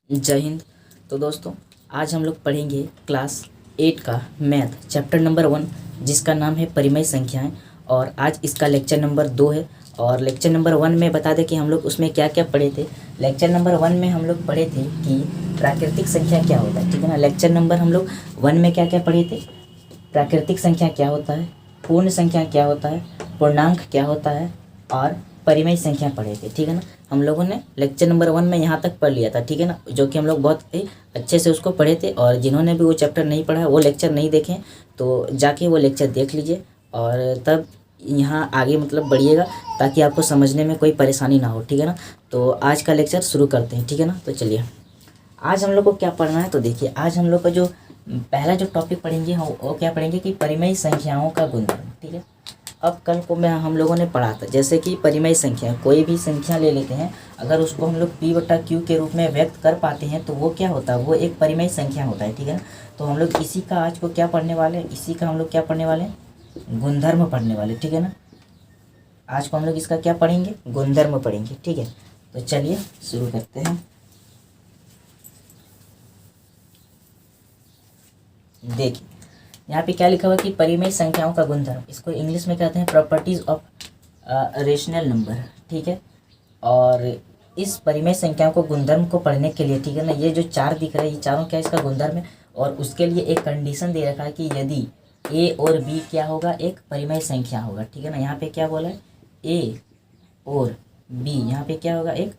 जय हिंद। तो दोस्तों, आज हम लोग पढ़ेंगे क्लास 8 का मैथ चैप्टर नंबर 1, जिसका नाम है परिमेय संख्याएं। और आज इसका लेक्चर नंबर 2 है। और लेक्चर नंबर 1 में बता दें कि हम लोग उसमें क्या क्या पढ़े थे। लेक्चर नंबर 1 में हम लोग पढ़े थे कि प्राकृतिक संख्या क्या होता है, ठीक है ना। लेक्चर नंबर हम लोग 1 में क्या क्या पढ़े थे, प्राकृतिक संख्या क्या होता है, पूर्ण संख्या क्या होता है, पूर्णांक क्या होता है और परिमेय संख्या पढ़े थे, ठीक है ना। हम लोगों ने लेक्चर नंबर 1 में यहाँ तक पढ़ लिया था, ठीक है ना, जो कि हम लोग बहुत ही अच्छे से उसको पढ़े थे। और जिन्होंने भी वो चैप्टर नहीं पढ़ा, वो लेक्चर नहीं देखें तो जाके वो लेक्चर देख लीजिए और तब यहाँ आगे मतलब बढ़िएगा, ताकि आपको समझने में कोई परेशानी ना हो, ठीक है ना। तो आज का लेक्चर शुरू करते हैं, ठीक है ना। तो चलिए, आज हम लोग को क्या पढ़ना है, तो देखिए आज हम लोग का जो पहला जो टॉपिक पढ़ेंगे हम वो क्या पढ़ेंगे कि परिमेय संख्याओं का गुणधर्म, ठीक है। अब कल को मैं हम लोगों ने पढ़ा था जैसे कि परिमेय संख्या, कोई भी संख्या ले लेते हैं, अगर उसको हम लोग P/Q के रूप में व्यक्त कर पाते हैं तो वो क्या होता है, वो एक परिमेय संख्या होता है, ठीक है ना। तो हम लोग इसी का आज को क्या पढ़ने वाले हैं, इसी का हम लोग क्या पढ़ने वाले हैं, गुणधर्म पढ़ने वाले, ठीक है ना। आज को हम लोग इसका क्या पढ़ेंगे, गुणधर्म पढ़ेंगे, ठीक है। तो चलिए शुरू करते हैं। देखिए यहाँ पे क्या लिखा हुआ है कि परिमेय संख्याओं का गुणधर्म, इसको इंग्लिश में कहते हैं प्रॉपर्टीज ऑफ रेशनल नंबर, ठीक है। और इस परिमेय संख्याओं को गुणधर्म को पढ़ने के लिए, ठीक है ना, ये जो चार दिख रहे हैं ये चारों क्या इसका गुणधर्म है। और उसके लिए एक कंडीशन दे रखा है कि यदि ए और बी क्या होगा, एक परिमेय संख्या होगा, ठीक है ना। यहाँ पे क्या बोला है, ए और बी यहाँ पे क्या होगा, एक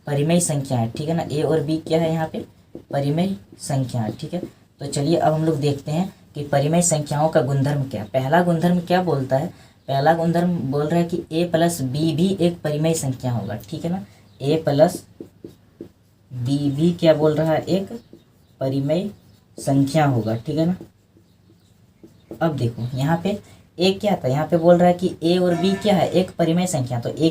परिमेय संख्या है, ठीक है ना। ए और बी क्या है यहाँ पे, परिमेय संख्या है, ठीक है। तो चलिए अब हम लोग देखते हैं कि परिमेय संख्याओं का गुणधर्म क्या है। पहला गुणधर्म क्या बोलता है, पहला गुणधर्म बोल रहा है कि a प्लस बी भी एक परिमेय संख्या होगा, ठीक है ना। a प्लस बी भी क्या बोल रहा है, एक परिमेय संख्या होगा, ठीक है ना। अब देखो यहाँ पे ए क्या था, यहाँ पे बोल रहा है कि ए और बी क्या है, एक परिमेय संख्या। तो ए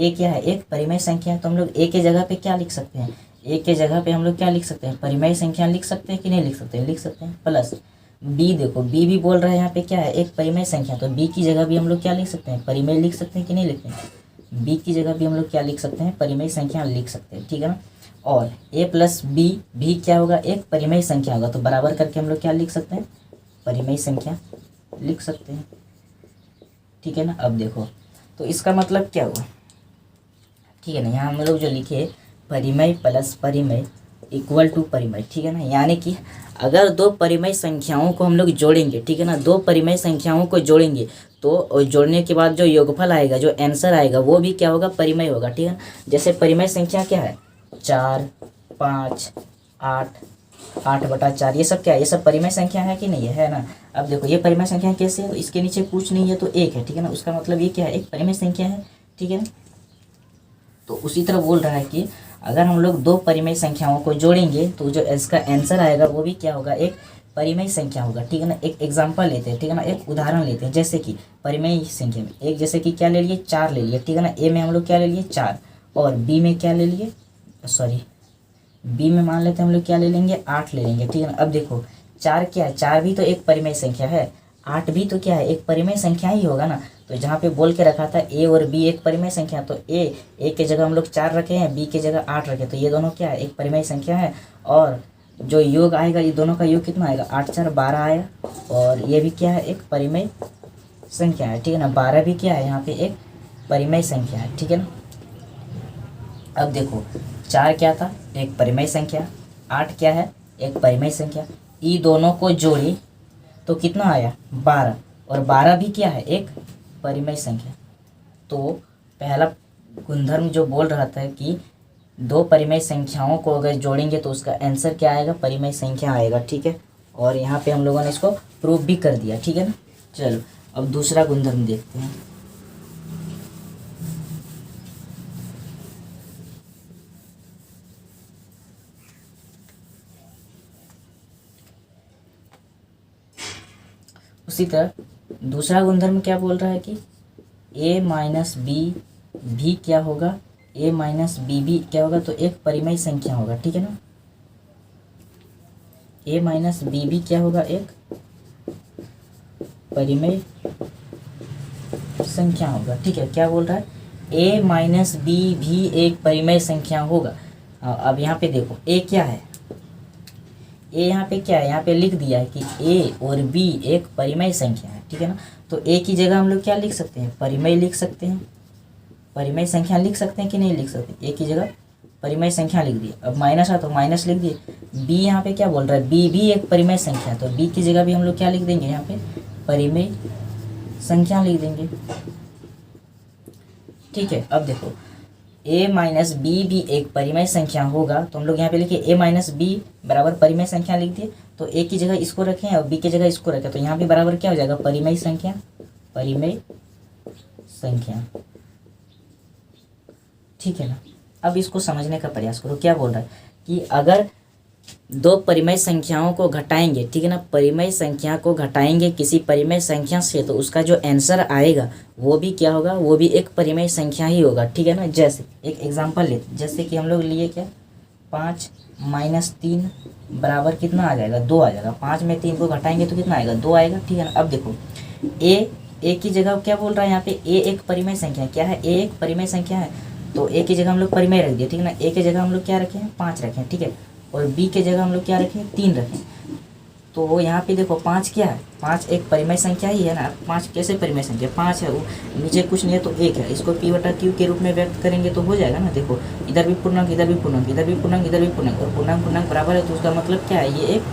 क्या है, एक परिमेय संख्या। तो हम लोग ए के जगह पे क्या लिख सकते हैं, ए के जगह पे हम लोग क्या लिख सकते हैं, परिमेय संख्या लिख सकते हैं कि नहीं लिख सकते हैं, लिख सकते हैं। प्लस बी, देखो बी भी बोल रहा है यहाँ पे क्या है, एक परिमेय संख्या। तो बी की जगह भी हम लोग क्या लिख सकते हैं, परिमेय लिख सकते हैं कि नहीं लिखते हैं। बी की जगह भी हम लोग क्या लिख सकते हैं, परिमेय संख्या लिख सकते हैं, ठीक है ना। और ए प्लस बी भी क्या होगा, एक परिमेय संख्या होगा। तो बराबर करके हम लोग क्या लिख सकते हैं, परिमेय संख्या लिख सकते हैं, ठीक है ना। अब देखो तो इसका मतलब क्या हुआ, ठीक है ना। यहाँ हम लोग जो लिखे परिमेय प्लस परिमेय इक्वल टू परिमेय, ठीक है ना। यानी कि अगर दो परिमेय संख्याओं को हम लोग जोड़ेंगे, ठीक है ना, दो परिमेय संख्याओं को जोड़ेंगे तो जोड़ने के बाद जो योगफल आएगा, जो आंसर आएगा वो भी क्या होगा, परिमेय होगा, ठीक है। जैसे परिमेय संख्या क्या है, 4, 5, 8, 8/4, ये सब क्या है, ये सब परिमेय संख्या है कि नहीं है ना। अब देखो ये परिमेय संख्या कैसे है, तो इसके नीचे कुछ नहीं है तो एक है, ठीक है ना। उसका मतलब ये क्या है, एक परिमेय संख्या है, ठीक है ना। तो उसी तरह बोल रहा है कि अगर हम लोग दो परिमेय संख्याओं को जोड़ेंगे तो जो इसका आंसर आएगा वो भी क्या होगा, एक परिमेय संख्या होगा, ठीक है ना। एक एग्जांपल लेते हैं, ठीक है ना, एक उदाहरण लेते हैं। जैसे कि परिमेय संख्या में एक, जैसे कि क्या ले लिए, 4 ले लिए, ठीक है ना। ए में हम लोग क्या ले लिए, 4, और बी में क्या ले लिए, सॉरी बी में मान लेते हैं हम लोग क्या ले लेंगे, 8 ले लेंगे, ठीक है ना। अब देखो 4 क्या है, 4 भी तो एक परिमेय संख्या है, 8 भी तो क्या है, एक परिमेय संख्या ही होगा ना। तो जहाँ पे बोल के रखा था ए और बी एक परिमेय संख्या, तो ए के जगह हम लोग 4 रखे हैं, बी के जगह 8 रखे, तो ये दोनों क्या है, एक परिमेय संख्या है। और जो योग आएगा, ये दोनों का योग कितना आएगा, 8 4 12 आया। और ये भी क्या है, एक परिमेय संख्या है, ठीक है ना। 12 भी क्या है, यहाँ पे एक परिमेय संख्या है, ठीक है ना। अब देखो 4 क्या था, एक परिमेय संख्या, 8 क्या है, एक परिमेय संख्या। ई दोनों को जोड़ी तो कितना आया, 12, और 12 भी क्या है, एक परिमेय संख्या। तो पहला गुणधर्म जो बोल रहा था कि दो परिमेय संख्याओं को अगर जोड़ेंगे तो उसका आंसर क्या आएगा, परिमेय संख्या आएगा, ठीक है। और यहाँ पे हम लोगों ने इसको प्रूफ भी कर दिया, ठीक है ना। चलो अब दूसरा गुणधर्म देखते हैं। उसी तरह दूसरा गुणधर्म क्या बोल रहा है कि a माइनस बी भी क्या होगा, a माइनस बी भी क्या होगा, तो एक परिमेय संख्या होगा, ठीक है ना। a माइनस बी भी क्या होगा, एक परिमेय संख्या होगा, ठीक है। क्या बोल रहा है, a माइनस बी भी एक परिमेय संख्या होगा। हाँ, अब यहाँ पे देखो ए क्या है, ए यहाँ पे क्या है, यहाँ पे लिख दिया है कि ए और बी एक परिमेय संख्या है, ठीक है ना। तो ए की जगह हम लोग क्या लिख सकते हैं, परिमेय लिख सकते हैं, परिमेय संख्या लिख सकते हैं कि नहीं लिख सकते, ए की जगह परिमेय संख्या लिख दी। अब माइनस है तो माइनस लिख दिए। बी यहाँ पे क्या बोल रहा है, बी भी एक परिमेय संख्या है, तो बी की जगह भी हम लोग क्या लिख देंगे, यहाँ पे परिमेय संख्या लिख देंगे, ठीक है। अब देखो a माइनस बी भी एक परिमेय संख्या होगा, तो हम लोग यहाँ पे लिखे a माइनस बी बराबर परिमेय संख्या लिख दिए। तो a की जगह इसको रखें और b की जगह इसको रखें, तो यहाँ पे बराबर क्या हो जाएगा, परिमेय संख्या, परिमेय संख्या, ठीक है ना। अब इसको समझने का प्रयास करो, क्या बोल रहा है कि अगर दो परिमेय संख्याओं को घटाएंगे, ठीक है ना, परिमेय संख्या को घटाएंगे किसी परिमेय संख्या से, तो उसका जो आंसर आएगा वो भी क्या होगा, वो भी एक परिमेय संख्या ही होगा, ठीक है ना। जैसे एक एग्जांपल लेते, जैसे कि हम लोग लिए क्या, 5 माइनस 3 बराबर कितना आ जाएगा, 2 आ जाएगा। 5 में 3 को घटाएंगे तो कितना आएगा, 2 आएगा, ठीक है ना। अब देखो ए की जगह क्या बोल रहा है यहाँ पे, ए एक परिमेय संख्या क्या है, ए एक परिमेय संख्या है, तो ए की जगह हम लोग परिमेय रख दिए, ठीक है ना। ए की जगह हम लोग क्या रखें, 5 रखें, ठीक है, और बी के जगह हम लोग क्या रखें, 3 रखें। तो वो यहाँ पे देखो 5 क्या है, 5 एक परिमेय संख्या ही है ना। 5 कैसे परिमेय संख्या, 5 है, वो नीचे कुछ नहीं है तो 1 है, इसको p बटा q के रूप में व्यक्त करेंगे तो हो जाएगा ना। देखो इधर भी पूर्णांक, इधर भी पूर्णांक, इधर भी पूर्णांक, इधर भी पूर्णांक, और पूर्णांक पूर्णांक बराबर है, तो उसका मतलब क्या है, ये एक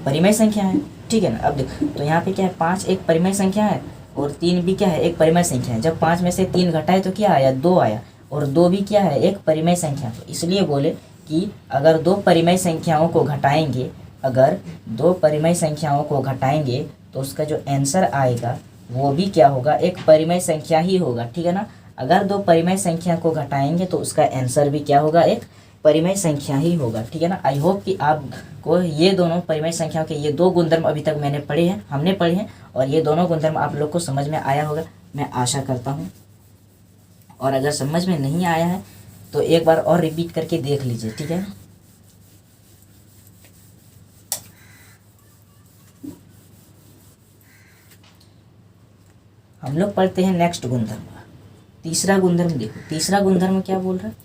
परिमेय संख्या है, ठीक है ना। अब देखो तो यहाँ पे क्या है, 5 एक परिमेय संख्या है और 3 भी क्या है, एक परिमेय संख्या है। जब 5 में से 3 घटाए तो क्या आया, 2 आया, और 2 भी क्या है, एक परिमेय संख्या। तो इसलिए बोले कि अगर दो परिमेय संख्याओं को घटाएंगे, अगर दो परिमेय संख्याओं को घटाएंगे तो उसका जो आंसर आएगा वो भी क्या होगा, एक परिमेय संख्या ही होगा, ठीक है ना। अगर दो परिमेय संख्या को घटाएंगे तो उसका आंसर भी क्या होगा, एक परिमेय संख्या ही होगा, ठीक है ना। आई होप कि आपको ये दोनों परिमेय संख्याओं के ये दो गुणधर्म अभी तक हमने पढ़े हैं, और ये दोनों गुणधर्म आप लोग को समझ में आया होगा, मैं आशा करता हूँ। और अगर समझ में नहीं आया है तो एक बार और रिपीट करके देख लीजिए, ठीक है। हम लोग पढ़ते हैं नेक्स्ट गुणधर्म, तीसरा गुणधर्म। देखो तीसरा गुणधर्म क्या बोल रहा है,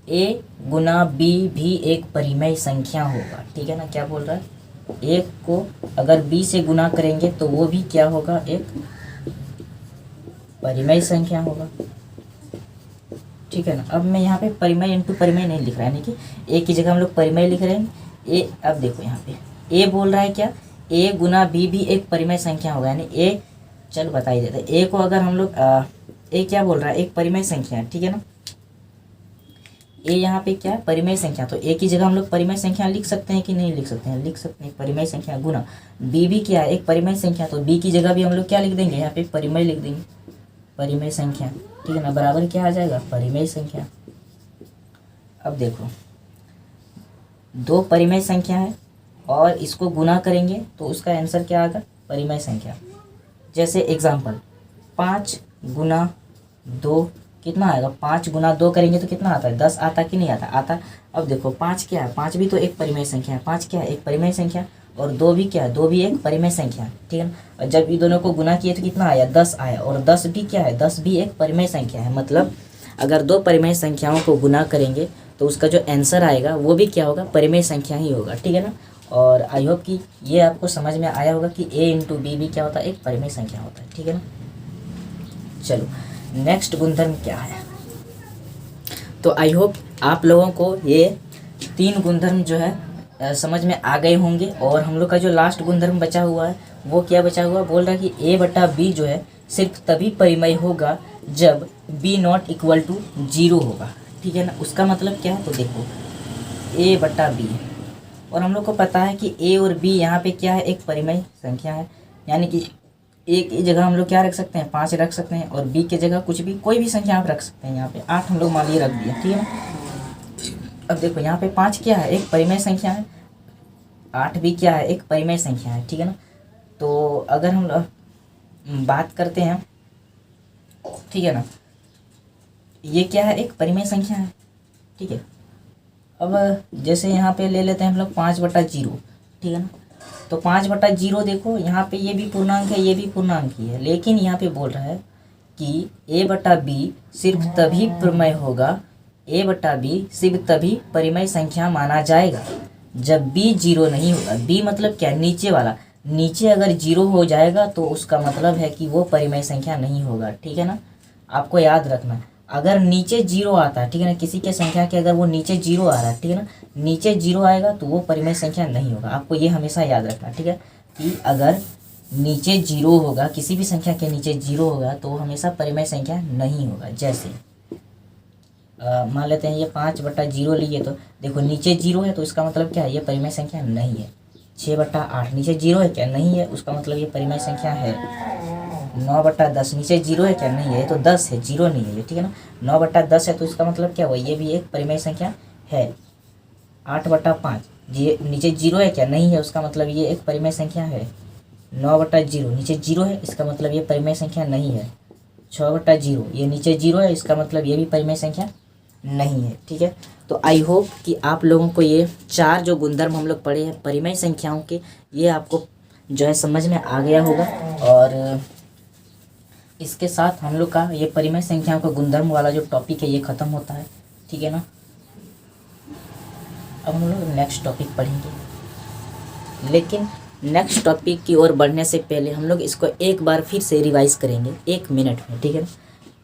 a गुना b भी एक परिमेय संख्या होगा, ठीक है ना। क्या बोल रहा है, a को अगर b से गुना करेंगे तो वो भी क्या होगा, एक परिमेय संख्या होगा, ठीक है ना। अब मैं यहाँ पे परिमेय इंटू परिमेय नहीं लिख रहा है, यानी कि a की जगह हम लोग परिमेय लिख रहे हैं। a, अब देखो यहाँ पे a बोल रहा है क्या, a गुना b भी एक परिमेय संख्या होगा, यानी a, चल बता ही देते, a को अगर हम लोग a क्या बोल रहा है, एक परिमेय संख्या है, ठीक है ना। a यहाँ पे क्या है, परिमेय संख्या, तो a की जगह हम लोग परिमेय संख्या लिख सकते हैं कि नहीं लिख सकते हैं, लिख सकते हैं, परिमेय संख्या गुना b भी क्या है, एक परिमेय संख्या, तो b की जगह भी हम लोग क्या लिख देंगे, यहाँ पे परिमेय लिख देंगे, परिमेय संख्या, ठीक है ना। बराबर क्या आ जाएगा, परिमेय संख्या। अब देखो दो परिमेय संख्या है और इसको गुना करेंगे तो उसका आंसर क्या आएगा, परिमेय संख्या। जैसे एग्जांपल 5 गुना 2 कितना आएगा, 5 गुना 2 करेंगे तो कितना आता है, 10 आता कि नहीं आता, आता। अब देखो 5 क्या है, 5 भी तो एक परिमेय संख्या है, 5 क्या है, एक परिमेय संख्या, और 2 भी क्या है, 2 भी एक परिमेय संख्या है, ठीक है ना। और जब ये दोनों को गुना किए तो कितना आया, 10 आया, और 10 भी क्या है, 10 भी एक परिमेय संख्या है। मतलब अगर दो परिमेय संख्याओं को गुना करेंगे तो उसका जो आंसर आएगा वो भी क्या होगा, परिमेय संख्या ही होगा, ठीक है ना। और आई होप कि ये आपको समझ में आया होगा कि a इंटू बी भी क्या होता है, एक परिमेय संख्या होता है, ठीक है ना। चलो नेक्स्ट गुणधर्म क्या है, तो आई होप आप लोगों को ये 3 गुणधर्म जो है समझ में आ गए होंगे। और हम लोग का जो लास्ट गुणधर्म बचा हुआ है वो क्या बचा हुआ, बोल रहा है कि a बटा b जो है सिर्फ तभी परिमेय होगा जब b नॉट इक्वल टू 0 होगा, ठीक है ना। उसका मतलब क्या है, तो देखो a बटा b, और हम लोग को पता है कि a और b यहाँ पे क्या है, एक परिमेय संख्या है, यानी कि a की जगह हम लोग क्या रख सकते हैं, 5 रख सकते हैं, और b की जगह कुछ भी कोई भी संख्या आप रख सकते हैं। यहाँ पे 8 हम लोग मान लिए रख दिया, ठीक है ना। अब देखो यहाँ पे 5 क्या है, एक परिमेय संख्या है, 8 भी क्या है, एक परिमेय संख्या है, ठीक है ना। तो अगर हम बात करते हैं, ठीक है ना, ये क्या है, एक परिमेय संख्या है, ठीक है। अब जैसे यहाँ पे ले लेते हैं हम लोग 5 बटा 0, ठीक है ना। तो 5 बटा 0 देखो यहाँ पे ये भी पूर्णांक है, ये भी पूर्णांक ही है, लेकिन यहाँ पे बोल रहा है कि a बटा b सिर्फ तभी परिमेय होगा ए बटा बी सिर्फ तभी परिमेय संख्या माना जाएगा जब बी जीरो नहीं होगा। बी मतलब क्या, नीचे वाला। नीचे अगर जीरो हो जाएगा तो उसका मतलब है कि वो परिमेय संख्या नहीं होगा, ठीक है ना। आपको याद रखना, अगर नीचे जीरो आता है, ठीक है ना, किसी के संख्या के अगर वो नीचे जीरो आ रहा है, ठीक है ना, नीचे जीरो आएगा तो वो परिमेय संख्या नहीं होगा। आपको ये हमेशा याद रखना, ठीक है, कि अगर नीचे जीरो होगा, किसी भी संख्या के नीचे जीरो होगा तो वो हमेशा परिमेय संख्या नहीं होगा। जैसे मान लेते हैं ये 5/0 लिए, तो देखो नीचे जीरो है तो इसका मतलब क्या है, ये परिमेय संख्या नहीं है। 6/8 नीचे जीरो है क्या, नहीं है, उसका मतलब ये परिमेय संख्या है। 9/10 नीचे जीरो है क्या, नहीं है, ये तो 10 है, जीरो नहीं है ये, ठीक है ना। 9/10 है तो इसका मतलब क्या हुआ, ये भी एक परिमेय संख्या है। 8/5 ये नीचे जीरो है क्या, नहीं है, उसका मतलब ये एक परिमेय संख्या है। 9/0 नीचे जीरो है, इसका मतलब ये परिमेय संख्या नहीं है। 6/0 ये नीचे जीरो है, इसका मतलब ये भी परिमेय संख्या नहीं है, ठीक है। तो आई होप कि आप लोगों को ये 4 जो गुणधर्म हम लोग पढ़े हैं परिमेय संख्याओं के, ये आपको जो है समझ में आ गया होगा। और इसके साथ हम लोग का ये परिमेय संख्याओं का गुणधर्म वाला जो टॉपिक है ये ख़त्म होता है, ठीक है ना। अब हम लोग नेक्स्ट टॉपिक पढ़ेंगे, लेकिन नेक्स्ट टॉपिक की ओर बढ़ने से पहले हम लोग इसको एक बार फिर से रिवाइज करेंगे 1 मिनट में, ठीक है ना।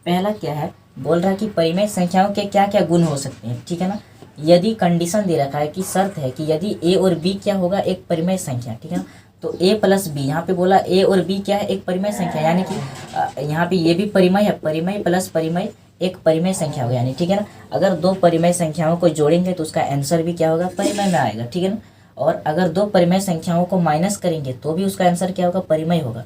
पहला क्या है, बोल रहा है कि परिमेय संख्याओं के क्या क्या गुण हो सकते हैं, ठीक है ना। यदि कंडीशन दे रखा है कि शर्त है कि यदि ए और बी क्या होगा, एक परिमेय संख्या, ठीक है ना। तो ए प्लस बी, यहाँ पे बोला ए और बी क्या है, एक परिमेय संख्या, यानी कि यहाँ पे ये भी परिमेय है, परिमेय प्लस परिमेय एक परिमेय संख्या होगा, यानी ठीक है ना। अगर दो परिमेय संख्याओं को जोड़ेंगे तो उसका आंसर भी क्या होगा, परिमेय में आएगा, ठीक है ना। और अगर दो परिमेय संख्याओं को माइनस करेंगे तो भी उसका आंसर क्या होगा, परिमेय होगा।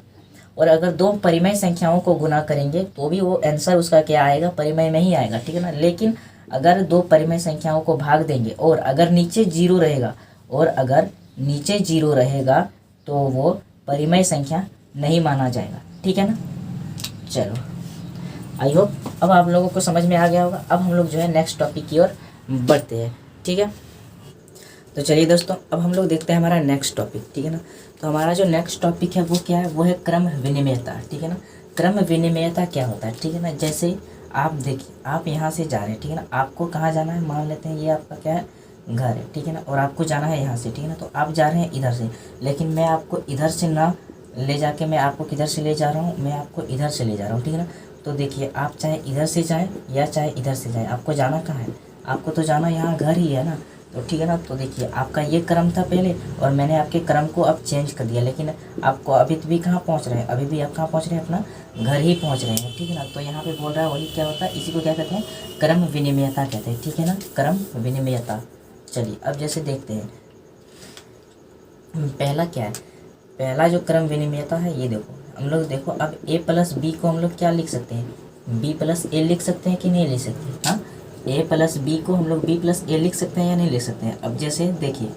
और अगर दो परिमेय संख्याओं को गुना करेंगे तो भी वो आंसर उसका क्या आएगा, परिमेय में ही आएगा, ठीक है ना। लेकिन अगर दो परिमेय संख्याओं को भाग देंगे और अगर नीचे जीरो रहेगा, और अगर नीचे जीरो रहेगा तो वो परिमेय संख्या नहीं माना जाएगा, ठीक है ना। चलो, आई होप अब आप लोगों को समझ में आ गया होगा। अब हम लोग जो है नेक्स्ट टॉपिक की ओर बढ़ते हैं, ठीक है। तो चलिए दोस्तों, अब हम लोग देखते हैं हमारा नेक्स्ट टॉपिक, ठीक है ना। तो हमारा जो नेक्स्ट टॉपिक है वो क्या है, वो है क्रम विनिमयता, ठीक है ना। क्रम विनिमयता क्या होता है, ठीक है ना। जैसे आप देखिए, आप यहाँ से जा रहे हैं, ठीक है ना, आपको कहाँ जाना है, मान लेते हैं ये आपका क्या है, घर है, ठीक है ना, और आपको जाना है यहाँ से, ठीक है ना। तो आप जा रहे हैं इधर से, लेकिन मैं आपको इधर से ना ले जाके मैं आपको किधर से ले जा रहा हूँ, मैं आपको इधर से ले जा रहा हूँ, ठीक है ना। तो देखिए, आप चाहे इधर से जाएँ या चाहे इधर से जाएँ, आपको जाना कहाँ है, आपको तो जाना यहाँ घर ही है ना। तो ठीक है ना। तो देखिए, आपका ये क्रम था पहले और मैंने आपके क्रम को अब चेंज कर दिया, लेकिन आपको अभी भी कहाँ पहुँच रहे हैं, अभी भी आप कहाँ पहुँच रहे हैं, अपना घर ही पहुँच रहे हैं, ठीक है ना। तो यहाँ पे बोल रहा है वही क्या होता है, इसी को क्या कहते हैं, क्रम विनिमयता कहते हैं, ठीक है ना, क्रम विनिमयता। चलिए अब जैसे देखते हैं, पहला क्या है, पहला जो क्रम विनिमयता है ये देखो, हम लोग देखो, अब a प्लस बी को हम लोग क्या लिख सकते हैं, b प्लस ए लिख सकते हैं कि नहीं लिख सकते, हाँ। a प्लस बी को हम लोग b प्लस ए लिख सकते हैं या नहीं लिख सकते हैं। अब जैसे देखिए,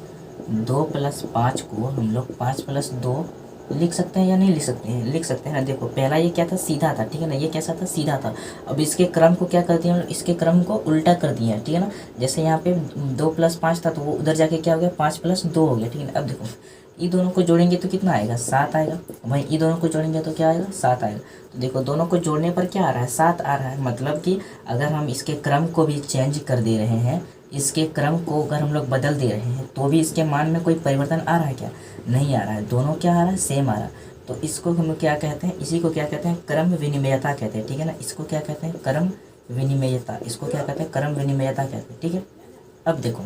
2 + 5 को हम लोग 5 + 2 लिख सकते हैं या नहीं लिख सकते हैं, लिख सकते हैं ना। देखो, पहला ये क्या था, सीधा था, ठीक है ना, ये कैसा था, सीधा था। अब इसके क्रम को क्या कर दिया, इसके क्रम को उल्टा कर दिया है, ठीक है ना। जैसे यहाँ पे 2 + 5 था तो वो उधर जाके क्या हो गया, 5 + 2 हो गया, ठीक है ना। अब देखो, ये दोनों को जोड़ेंगे तो कितना आएगा, 7 आएगा। वहीं ये दोनों को जोड़ेंगे तो क्या आएगा, 7 आएगा। तो देखो, दोनों को जोड़ने पर क्या आ रहा है, 7 आ रहा है। मतलब कि अगर हम इसके क्रम को भी चेंज कर दे रहे हैं, इसके क्रम को अगर हम लोग बदल दे रहे हैं तो भी इसके मान में कोई परिवर्तन आ रहा है क्या, नहीं आ रहा है। दोनों क्या आ रहा है, सेम आ रहा है। तो इसको हम लोग क्या कहते हैं, इसी को क्या कहते हैं, क्रम विनिमयता कहते हैं, ठीक है ना। इसको क्या कहते हैं, क्रम विनिमयता, इसको क्या कहते हैं, क्रम विनिमयता कहते हैं, ठीक है। अब देखो,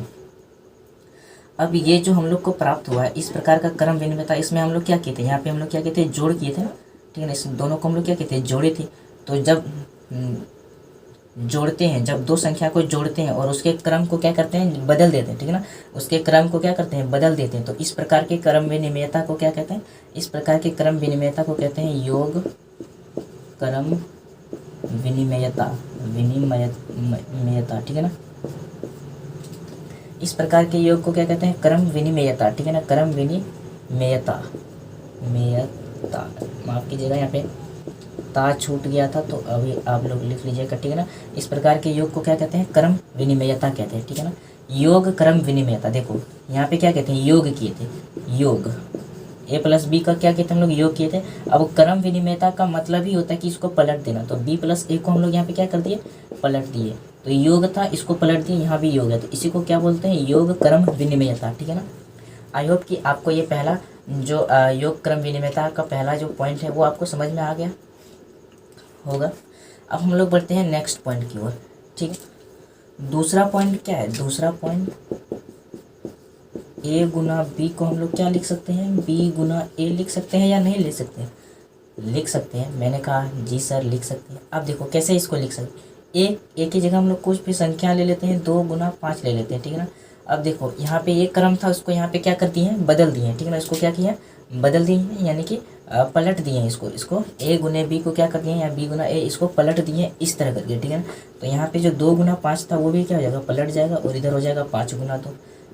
अब ये जो हम लोग को प्राप्त हुआ है इस प्रकार का क्रम विनिमयता, इसमें हम लोग क्या किए थे, यहाँ पे हम लोग क्या किए थे, जोड़ किए थे ना, ठीक है ना। इस दोनों को हम लोग क्या किए थे, जोड़े थे। तो जब जोड़ते हैं, जब दो संख्या को जोड़ते हैं और उसके क्रम को क्या करते हैं, बदल देते हैं, ठीक है ना, उसके क्रम को क्या करते हैं, बदल देते हैं। तो इस प्रकार के क्रम विनिमयता को क्या कहते हैं, इस प्रकार के क्रम विनिमयता को कहते हैं योग क्रम विनिमयता, विनिमयता, ठीक है ना। इस प्रकार के योग को क्या कहते हैं, क्रम विनिमयता, ठीक है ना, क्रम विनिमयता, मेयता, माफ कीजिएगा यहाँ पे ता छूट गया था तो अभी आप लोग लिख लीजिएगा, ठीक है ना। इस प्रकार के योग को क्या कहते हैं, क्रम विनिमयता कहते हैं, ठीक है ना। योग क्रम विनिमयता, देखो यहाँ पे क्या कहते हैं, योग किए थे, योग a + b का क्या कहते हैं, हम लोग योग किए थे। अब क्रम विनिमयता का मतलब ही होता है कि इसको पलट देना। तो b + a को हम लोग यहाँ पे क्या कर दिए, पलट दिए, तो योग था, इसको पलट दिए, यहाँ भी योग है, तो इसी को क्या बोलते हैं, योग क्रम विनिमयता। ठीक है ना। आई होप कि आपको ये पहला जो योग क्रम विनिमयता का पहला जो पॉइंट है वो आपको समझ में आ गया होगा। अब हम लोग बढ़ते हैं नेक्स्ट पॉइंट की ओर। ठीक है, दूसरा पॉइंट क्या है, दूसरा पॉइंट ए गुना बी को हम लोग क्या लिख सकते हैं, बी गुना ए लिख सकते हैं या नहीं लिख सकते हैं, लिख सकते हैं। मैंने कहा जी सर लिख सकते हैं। अब देखो कैसे इसको लिख सकते हैं, ए की जगह हम लोग कुछ भी संख्या ले लेते हैं, 2 गुना 5 ले लेते हैं। ठीक है ना। अब देखो यहाँ पे एक क्रम था, उसको यहाँ पे क्या कर दिए हैं, बदल दिए हैं। ठीक है ना, इसको क्या किया, बदल दिए हैं, यानी कि पलट दिए हैं इसको ए गुने बी को क्या कर दिए हैं, या बी गुना ए, इसको पलट दिए हैं इस तरह करके। ठीक है ना। तो यहाँ पे जो 2 गुना 5 था वो भी क्या हो जाएगा, पलट जाएगा, और इधर हो जाएगा 5 गुना 2।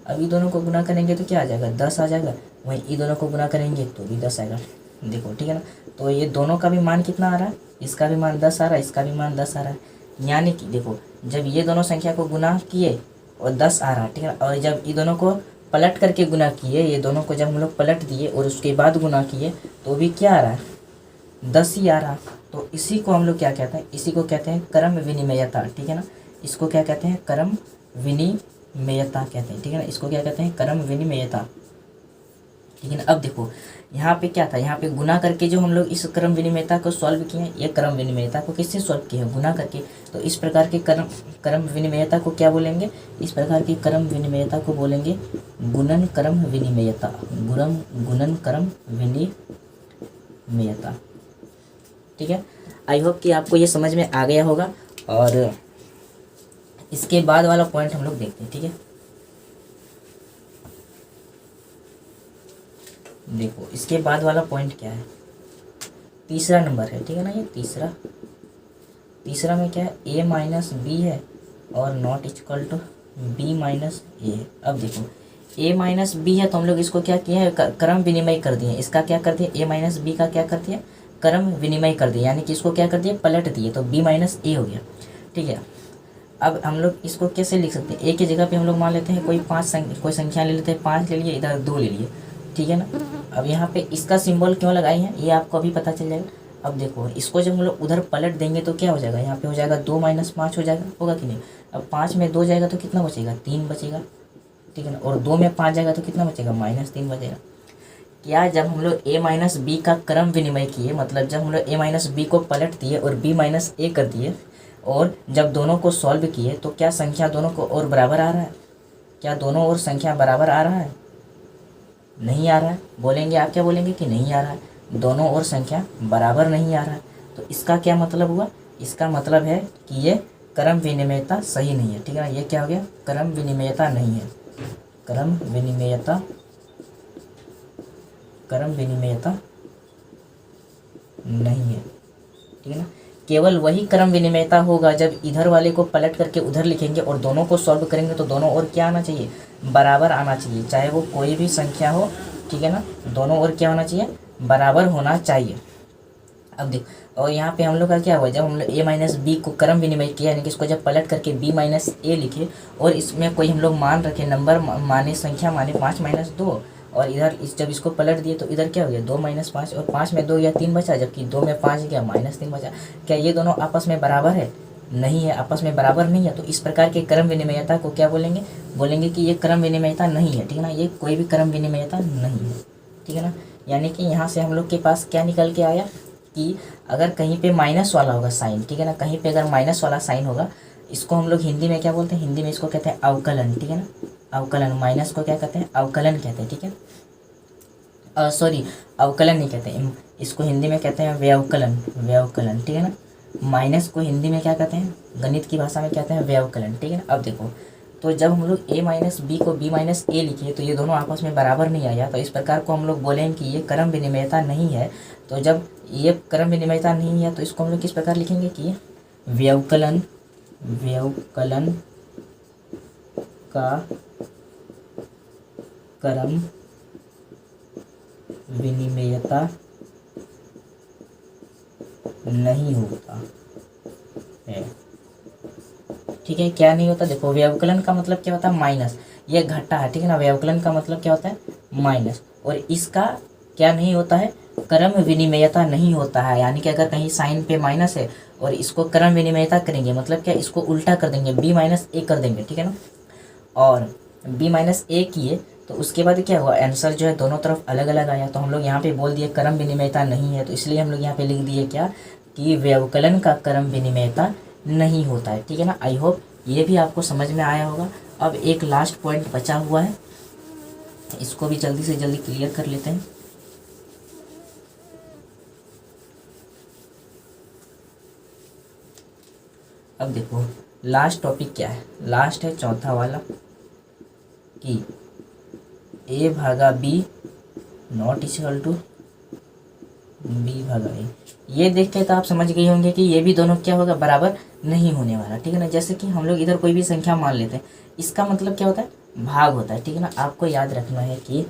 अब ये दोनों को गुना करेंगे तो क्या आ जाएगा, 10 आ जाएगा। वहीं ये दोनों को गुना करेंगे तो भी 10 आएगा। देखो ठीक है ना। तो ये दोनों का भी मान कितना आ रहा है, इसका भी मान 10 आ रहा है, इसका भी मान 10 आ रहा है। यानी कि देखो जब ये दोनों संख्या को गुना किए और 10 आ रहा है। ठीक है। और जब ये दोनों को पलट करके गुना किए, ये दोनों को जब हम लोग पलट दिए और उसके बाद गुना किए तो भी क्या आ रहा है, 10 ही आ रहा। तो इसी को हम लोग क्या कहते हैं, इसी को कहते हैं क्रम विनिमयता। ठीक है ना। इसको क्या कहते हैं, क्रम विनिमयता कहते हैं। ठीक है ना। इसको क्या कहते हैं, क्रम विनिमयता। ठीक है ना। अब देखो यहाँ पे क्या था, यहाँ पे गुना करके जो हम लोग इस क्रम विनिमयता को सॉल्व किए हैं, ये क्रम विनिमयता को किससे सॉल्व किए हैं, गुना करके। तो इस प्रकार के क्रम विनिमयता को क्या बोलेंगे, इस प्रकार की क्रम विनिमयता को बोलेंगे गुणन क्रम विनिमयता, गुणन क्रम विनिमयता। ठीक है। आई होप कि आपको ये समझ में आ गया होगा। और इसके बाद वाला पॉइंट हम लोग देखते हैं। ठीक है, देखो इसके बाद वाला पॉइंट क्या है, तीसरा नंबर है। ठीक है ना। ये तीसरा में क्या है, ए माइनस बी है और not equal to B minus A है। अब देखो ए माइनस बी है तो हम लोग इसको क्या किया है, क्रम विनिमय कर दिए। इसका क्या कर दिया, ए माइनस बी का क्या कर दिया, क्रम विनिमय कर दिया, यानी कि इसको क्या कर दिया, पलट दिए, तो बी माइनस ए हो गया। ठीक है। अब हम लोग इसको कैसे लिख सकते हैं, ए की जगह पे हम लोग मान लेते हैं कोई कोई संख्या ले लेते हैं, 5 ले लिए, इधर 2 ले लिए। ठीक है ना। अब यहाँ पे इसका सिंबल क्यों लगाई है ये आपको अभी पता चल जाएगा। अब देखो इसको जब हम लोग उधर पलट देंगे तो क्या हो जाएगा, यहाँ पे हो जाएगा 2 माइनस 5 हो जाएगा, होगा कि नहीं। अब 5 में 2 जाएगा तो कितना बचेगा, 3 बचेगा। ठीक है ना। और 2 में 5 जाएगा तो कितना बचेगा, -3 बचेगा। क्या जब हम लोग ए माइनस बी का क्रम विनिमय किए, मतलब जब हम लोग ए माइनस बी को पलट दिए और बी माइनस ए कर दिए, और जब दोनों को सॉल्व किए तो क्या संख्या दोनों को और बराबर आ रहा है, क्या दोनों और संख्या बराबर आ रहा है, नहीं आ रहा है। बोलेंगे आप, क्या बोलेंगे कि नहीं आ रहा है, दोनों और संख्या बराबर नहीं आ रहा है। तो इसका क्या मतलब हुआ, इसका मतलब है कि ये क्रम विनिमयता सही नहीं है। ठीक है ना। ये क्या हो गया, क्रम विनिमयता नहीं है, क्रम विनिमयता नहीं है। ठीक है ना। केवल वही क्रम विनिमयता होगा जब इधर वाले को पलट करके उधर लिखेंगे और दोनों को सॉल्व करेंगे तो दोनों और क्या आना चाहिए, बराबर आना चाहिए, चाहे वो कोई भी संख्या हो। ठीक है ना। दोनों और क्या होना चाहिए, बराबर होना चाहिए। अब देख, और यहाँ पे हम लोग का क्या हुआ, जब हम लोग ए माइनस बी को क्रम विनिमय किया, यानी कि इसको जब पलट करके बी माइनस ए लिखे और इसमें कोई हम लोग मान रखे, नंबर माने, संख्या माने 5 माइनस 2, और इधर जब इसको पलट दिए तो इधर क्या हो गया, 2 माइनस 5, और 5 में 2 या 3 बचा, जबकि 2 में 5 गया, -3 बचा। क्या ये दोनों आपस में बराबर है, नहीं है, आपस में बराबर नहीं है। तो इस प्रकार के क्रम विनिमयता को क्या बोलेंगे, बोलेंगे कि ये क्रम विनिमयता नहीं है। ठीक है ना। ये कोई भी क्रम विनिमयता नहीं है। ठीक है ना। यानी कि यहाँ से हम लोग के पास क्या निकल के आया कि अगर कहीं पे माइनस वाला होगा साइन, ठीक है ना, कहीं पे अगर माइनस वाला साइन होगा, इसको हम लोग हिंदी में क्या बोलते हैं, हिंदी में इसको कहते हैं अवकलन। ठीक है ना। अवकलन, माइनस को क्या कहते हैं, अवकलन कहते हैं। ठीक है। सॉरी, अवकलन नहीं कहते हैं, इसको हिंदी में कहते हैं व्यवकलन, व्यवकलन। ठीक है ना। माइनस को हिंदी में क्या कहते हैं, गणित की भाषा में कहते हैं व्यवकलन। ठीक है ना। अब देखो, तो जब हम लोग ए माइनस बी को बी माइनस ए लिखे तो ये दोनों आपस में बराबर नहीं आया, तो इस प्रकार को हम लोग बोलेंगे कि ये क्रम विनिमयता नहीं है। तो जब ये क्रम विनिमयता नहीं है तो इसको हम लोग किस प्रकार लिखेंगे कि व्यवकलन, व्यवकलन का क्रम विनिमयता नहीं होता है। ठीक है। क्या नहीं होता, देखो व्यवकलन का मतलब क्या होता है, माइनस, ये घटा है। ठीक है ना। व्यवकलन का मतलब क्या होता है, माइनस, और इसका क्या नहीं होता है, क्रम विनिमयता नहीं होता है। यानी कि अगर कहीं साइन पे माइनस है और इसको क्रम विनिमयता करेंगे, मतलब क्या, इसको उल्टा कर देंगे, b माइनस ए कर देंगे, ठीक है ना, और b माइनस ए किए तो उसके बाद क्या हुआ, आंसर जो है दोनों तरफ अलग अलग आया। तो हम लोग यहाँ पे बोल दिए क्रम विनिमयता नहीं है, तो इसलिए हम लोग यहाँ पे लिख दिए क्या, कि व्यवकलन का क्रम विनिमयता नहीं होता है, ठीक है ना। आई होप ये भी आपको समझ में आया होगा। अब एक लास्ट पॉइंट बचा हुआ है, इसको भी जल्दी से जल्दी क्लियर कर लेते हैं। अब देखो लास्ट टॉपिक क्या है, लास्ट है चौथा वाला, कि a भागा b not equal to b भागा a। ये देख के तो आप समझ गए होंगे कि ये भी दोनों क्या होगा, बराबर नहीं होने वाला, ठीक है ना। जैसे कि हम लोग इधर कोई भी संख्या मान लेते हैं, इसका मतलब क्या होता है, भाग होता है, ठीक है ना। आपको याद रखना है कि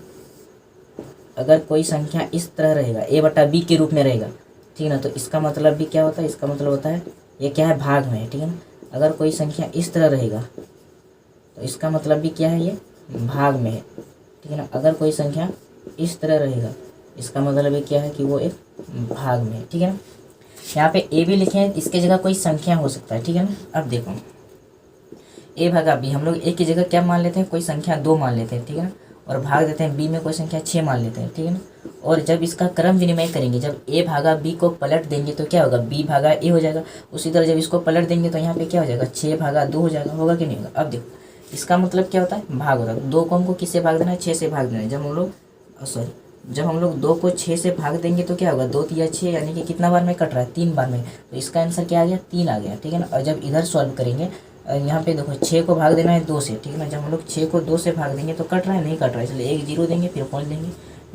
अगर कोई संख्या इस तरह रहेगा, a बटा b के रूप में रहेगा, ठीक है ना, तो इसका मतलब भी क्या होता है, इसका मतलब होता है ये क्या है, भाग में है, ठीक है ना। अगर कोई संख्या इस तरह रहेगा तो इसका मतलब भी क्या है, ये भाग में है, ठीक है ना। अगर कोई संख्या इस तरह रहेगा, इसका मतलब ये क्या है, कि वो एक भाग में है, ठीक है ना। यहाँ पे a भी लिखे हैं, इसके जगह कोई संख्या हो सकता है, ठीक है ना। अब देखो a भागा b, हम लोग a की जगह क्या मान लेते हैं, कोई संख्या 2 मान लेते हैं, ठीक है ना, और भाग देते हैं b में कोई संख्या 6 मान लेते हैं, ठीक है ना। और जब इसका क्रम विनिमय करेंगे, जब a भागा b को पलट देंगे तो क्या होगा, b भागा a हो जाएगा। उसी तरह जब इसको पलट देंगे तो यहाँ पे क्या हो जाएगा, 6 भागा 2 हो जाएगा, होगा कि नहीं होगा। अब देखो इसका मतलब क्या होता है, भाग होता है। 2 को हमको किससे भाग देना है, 6 से भाग देना है। जब हम लोग 2 को 6 से भाग देंगे तो क्या होगा, 2 तिया 6, यानी कि कितना बार में कट रहा है, 3 बार में। तो इसका आंसर क्या आ गया, 3 आ गया, ठीक है ना। और जब इधर सॉल्व करेंगे, यहाँ पे देखो 6 को भाग देना है 2 से, ठीक है ना। जब हम लोग 6 को 2 से भाग देंगे तो कट रहा है, नहीं कट रहा है, इसलिए एक 0 देंगे, फिर पॉइंट देंगे,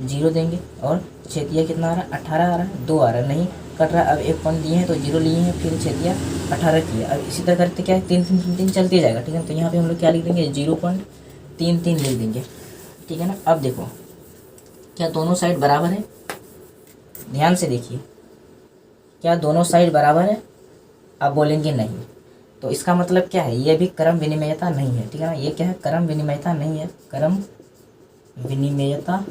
0 देंगे, और 6 तिया कितना आ रहा है, 18 आ रहा है, 2 आ रहा है, नहीं कट रहा है। अब एक पॉइंट दिए हैं तो 0 लिए हैं, फिर 6 तिया 18 किया। अब इसी तरह करते क्या है, 3 3 3 3 चलते जाएगा, ठीक है। तो यहाँ पे हम लोग क्या लिख देंगे, 0.33 लिख देंगे, ठीक है ना। अब देखो क्या दोनों साइड बराबर है, ध्यान से देखिए, क्या दोनों साइड बराबर है। आप बोलेंगे नहीं, तो इसका मतलब क्या है, ये भी क्रम विनिमयता नहीं है, ठीक है ना। ये क्या है, क्रम विनिमयता नहीं है, क्रम विनिमयता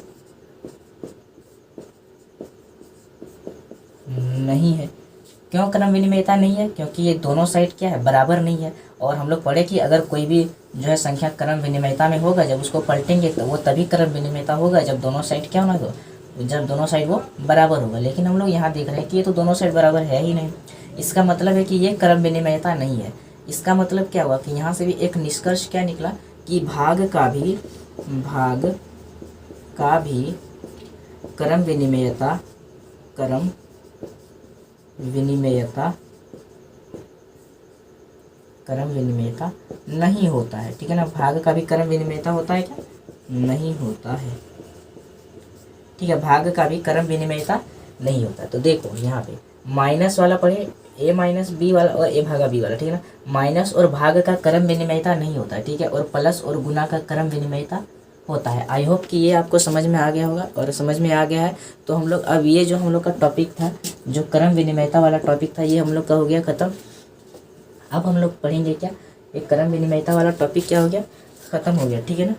नहीं है। क्यों क्रम विनिमयता नहीं है, क्योंकि ये दोनों साइड क्या है, बराबर नहीं है। और हम लोग पढ़े कि अगर कोई भी जो है संख्या क्रम विनिमयता में होगा, जब उसको पलटेंगे तो वो तभी क्रम विनिमयता होगा जब दोनों साइड क्या होना, जब दोनों साइड वो बराबर होगा। लेकिन हम लोग यहाँ देख रहे हैं कि ये तो दोनों साइड बराबर है ही नहीं, इसका मतलब है कि ये क्रम विनिमयता नहीं है। इसका मतलब क्या हुआ, कि यहाँ से भी एक निष्कर्ष क्या निकला, कि भाग का भी क्रम विनिमयता नहीं होता है, ठीक है ना। भाग का भी क्रम विनिमयता होता है क्या, नहीं होता है, ठीक है। भाग का भी क्रम विनिमयता नहीं होता। तो देखो यहाँ पे माइनस वाला पढ़े, a माइनस बी वाला और a भागा b वाला, ठीक है ना। माइनस और भाग का क्रम विनिमयता नहीं होता है, ठीक है। और प्लस और गुना का क्रम विनिमयता होता है। आई होप कि ये आपको समझ में आ गया होगा, और समझ में आ गया है तो हम लोग अब ये जो हम लोग का टॉपिक था, जो क्रम विनिमयता वाला टॉपिक था, ये हम लोग का हो गया ख़त्म। अब हम लोग पढ़ेंगे क्या, एक क्रम विनिमयता वाला टॉपिक क्या हो गया, ख़त्म हो गया, ठीक है ना।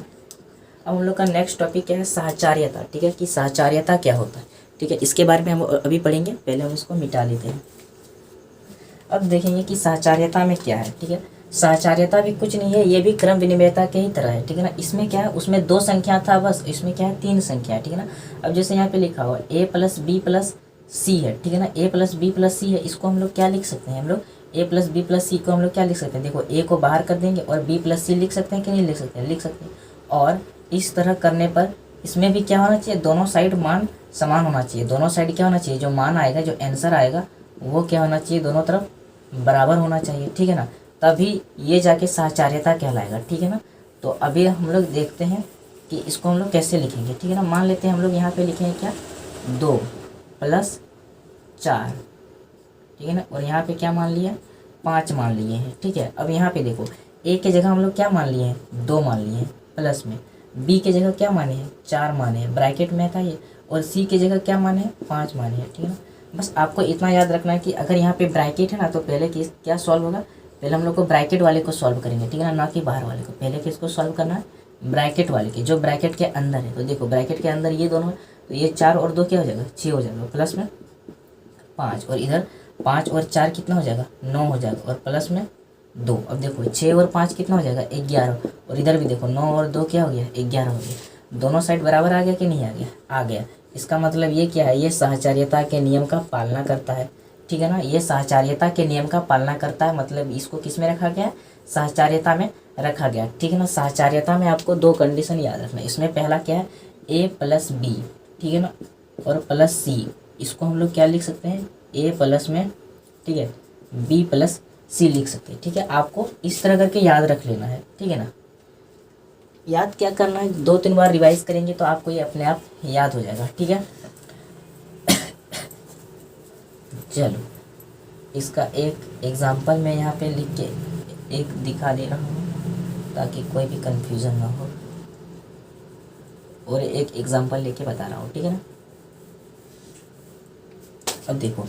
अब हम लोग का नेक्स्ट टॉपिक क्या है, साहचर्यता, ठीक है, कि साहचर्यता क्या होता है, ठीक है। इसके बारे में हम अभी पढ़ेंगे, पहले हम इसको मिटा लेते हैं। अब देखेंगे कि साहचर्यता में क्या है, ठीक है। साहचर्यता भी कुछ नहीं है, ये भी क्रम विनिमयता के ही तरह है, ठीक है ना। इसमें क्या है, उसमें 2 संख्या था बस, इसमें क्या है 3 संख्या है, ठीक है ना। अब जैसे यहाँ पे लिखा हुआ a प्लस बी प्लस सी है, ठीक है ना। a प्लस बी प्लस सी है, इसको हम लोग क्या लिख सकते हैं, हम लोग a प्लस बी प्लस सी को हम लोग क्या लिख सकते हैं, देखो a को बाहर कर देंगे और b प्लस सी लिख सकते हैं कि नहीं लिख सकते हैं, लिख सकते हैं। और इस तरह करने पर इसमें भी क्या होना चाहिए, दोनों साइड मान समान होना चाहिए। दोनों साइड क्या होना चाहिए, जो मान आएगा, जो आंसर आएगा, वो क्या होना चाहिए, दोनों तरफ बराबर होना चाहिए, ठीक है ना। तभी ये जाके साहचर्यता कहलाएगा, ठीक है ना। तो अभी हम लोग देखते हैं कि इसको हम लोग कैसे लिखेंगे, ठीक है ना। मान लेते हैं हम लोग यहाँ पे लिखेंगे क्या, 2 प्लस 4, ठीक है ना। और यहाँ पे क्या मान लिया, 5 मान लिए हैं, ठीक है। अब यहाँ पे देखो a के जगह हम लोग क्या मान लिए हैं, 2 मान लिए हैं प्लस में, b के जगह क्या माने हैं, 4 माने हैं, ब्रैकेट में था ये, और c के जगह क्या माने हैं, 5 माने हैं, ठीक है ना। बस आपको इतना याद रखना है कि अगर यहाँ पे ब्रैकेट है ना, तो पहले क्या सॉल्व होगा, पहले हम लोग को ब्रैकेट वाले को सॉल्व करेंगे, ठीक है ना कि बाहर वाले को। पहले किसको सॉल्व करना है, ब्रैकेट वाले के, जो ब्रैकेट के अंदर है। तो देखो ब्रैकेट के अंदर ये दोनों है, तो ये 4 और 2 क्या हो जाएगा, 6 हो जाएगा, प्लस में 5, और इधर 5 और 4 कितना हो जाएगा, 9 हो जाएगा, और प्लस में 2। अब देखो 6 और 5 कितना हो जाएगा, 11, और इधर भी देखो 9 और 2 क्या हो गया, 11 हो गया। दोनों साइड बराबर आ गया कि नहीं आ गया, आ गया। इसका मतलब ये क्या है, ये साहचर्यता के नियम का पालना करता है, ठीक है ना। ये साहचर्यता के नियम का पालना करता है, मतलब इसको किस में रखा गया है, साहचर्यता में रखा गया, ठीक है ना। साहचर्यता में आपको 2 कंडीशन याद रखना है। इसमें पहला क्या है, a प्लस बी, ठीक है ना, और प्लस सी। इसको हम लोग क्या लिख सकते हैं, a प्लस में, ठीक है, b प्लस सी लिख सकते हैं, ठीक है। आपको इस तरह करके याद रख लेना है, ठीक है ना। याद क्या करना है, 2-3 बार रिवाइज करेंगे तो आपको ये अपने आप याद हो जाएगा, ठीक है। चलो इसका एक एग्जाम्पल मैं यहाँ पे लिख के एक दिखा दे रहा हूँ ताकि कोई भी कंफ्यूजन ना हो, और एक एग्जाम्पल लेके बता रहा हूँ, ठीक है ना। अब देखो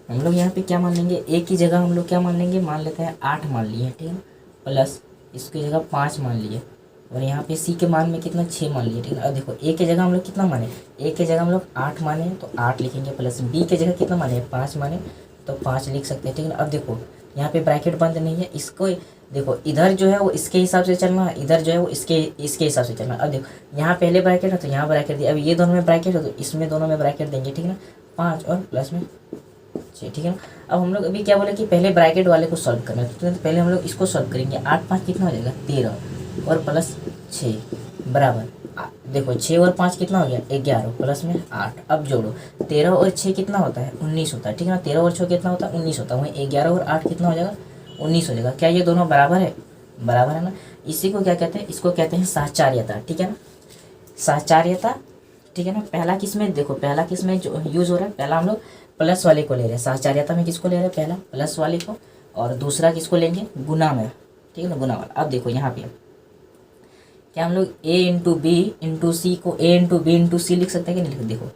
हम लोग यहाँ पे क्या मान लेंगे, एक ही जगह हम लोग क्या मान लेंगे, मान लेते हैं 8 मान लिए, ठीक है ना, प्लस इसकी जगह 5 मान लिए, और यहाँ पे सी के मान में कितना 6 मान लिए, ठीक है। अब देखो ए की जगह हम लोग कितना माने, ए की जगह हम लोग 8 माने तो 8 लिखेंगे, प्लस बी की जगह कितना माने 5 माने तो 5 लिख सकते हैं, ठीक है ना। अब देखो यहाँ पे ब्रैकेट बंद नहीं है, इसको देखो इधर जो है वो इसके हिसाब से चलना है, इधर जो है वो इसके हिसाब से चलना है। अब देखो यहाँ पहले ब्रैकेट है तो यहाँ ब्रैकेट दिया, अब ये दोनों में ब्रैकेट है तो इसमें दोनों में ब्रैकेट देंगे, ठीक है ना, 5 और प्लस में 6, ठीक है ना। अब हम लोग अभी क्या बोले कि पहले ब्रैकेट वाले को सॉल्व करना है, तो पहले हम लोग इसको सॉल्व करेंगे। 8 5 कितना हो जाएगा 13, और प्लस 6 बराबर, देखो 6 और 5 कितना हो गया 11, प्लस में 8। अब जोड़ो 13 और 6 कितना होता है 19 होता है, ठीक है ना। 13 और 6 कितना होता है 19 होता है, वहीं 11 और 8 कितना हो जाएगा 19 हो जाएगा। क्या ये दोनों बराबर है, बराबर है ना। इसी को क्या कहते हैं, इसको कहते हैं साहचर्यता, ठीक है ना, साहचर्यता, ठीक है ना। पहला किस में, देखो पहला किस में जो यूज हो रहा है, पहला हम लोग प्लस वाले को ले रहे हैं, साहचर्यता में किसको ले रहे हैं, पहला प्लस वाले को, और दूसरा किसको लेंगे, गुना में, ठीक है ना, गुना वाला। अब देखो यहाँ पे क्या हम लोग a इंटू बी इंटू सी को a इंटू बी इंटू सी लिख सकते हैं कि नहीं लिख, देखो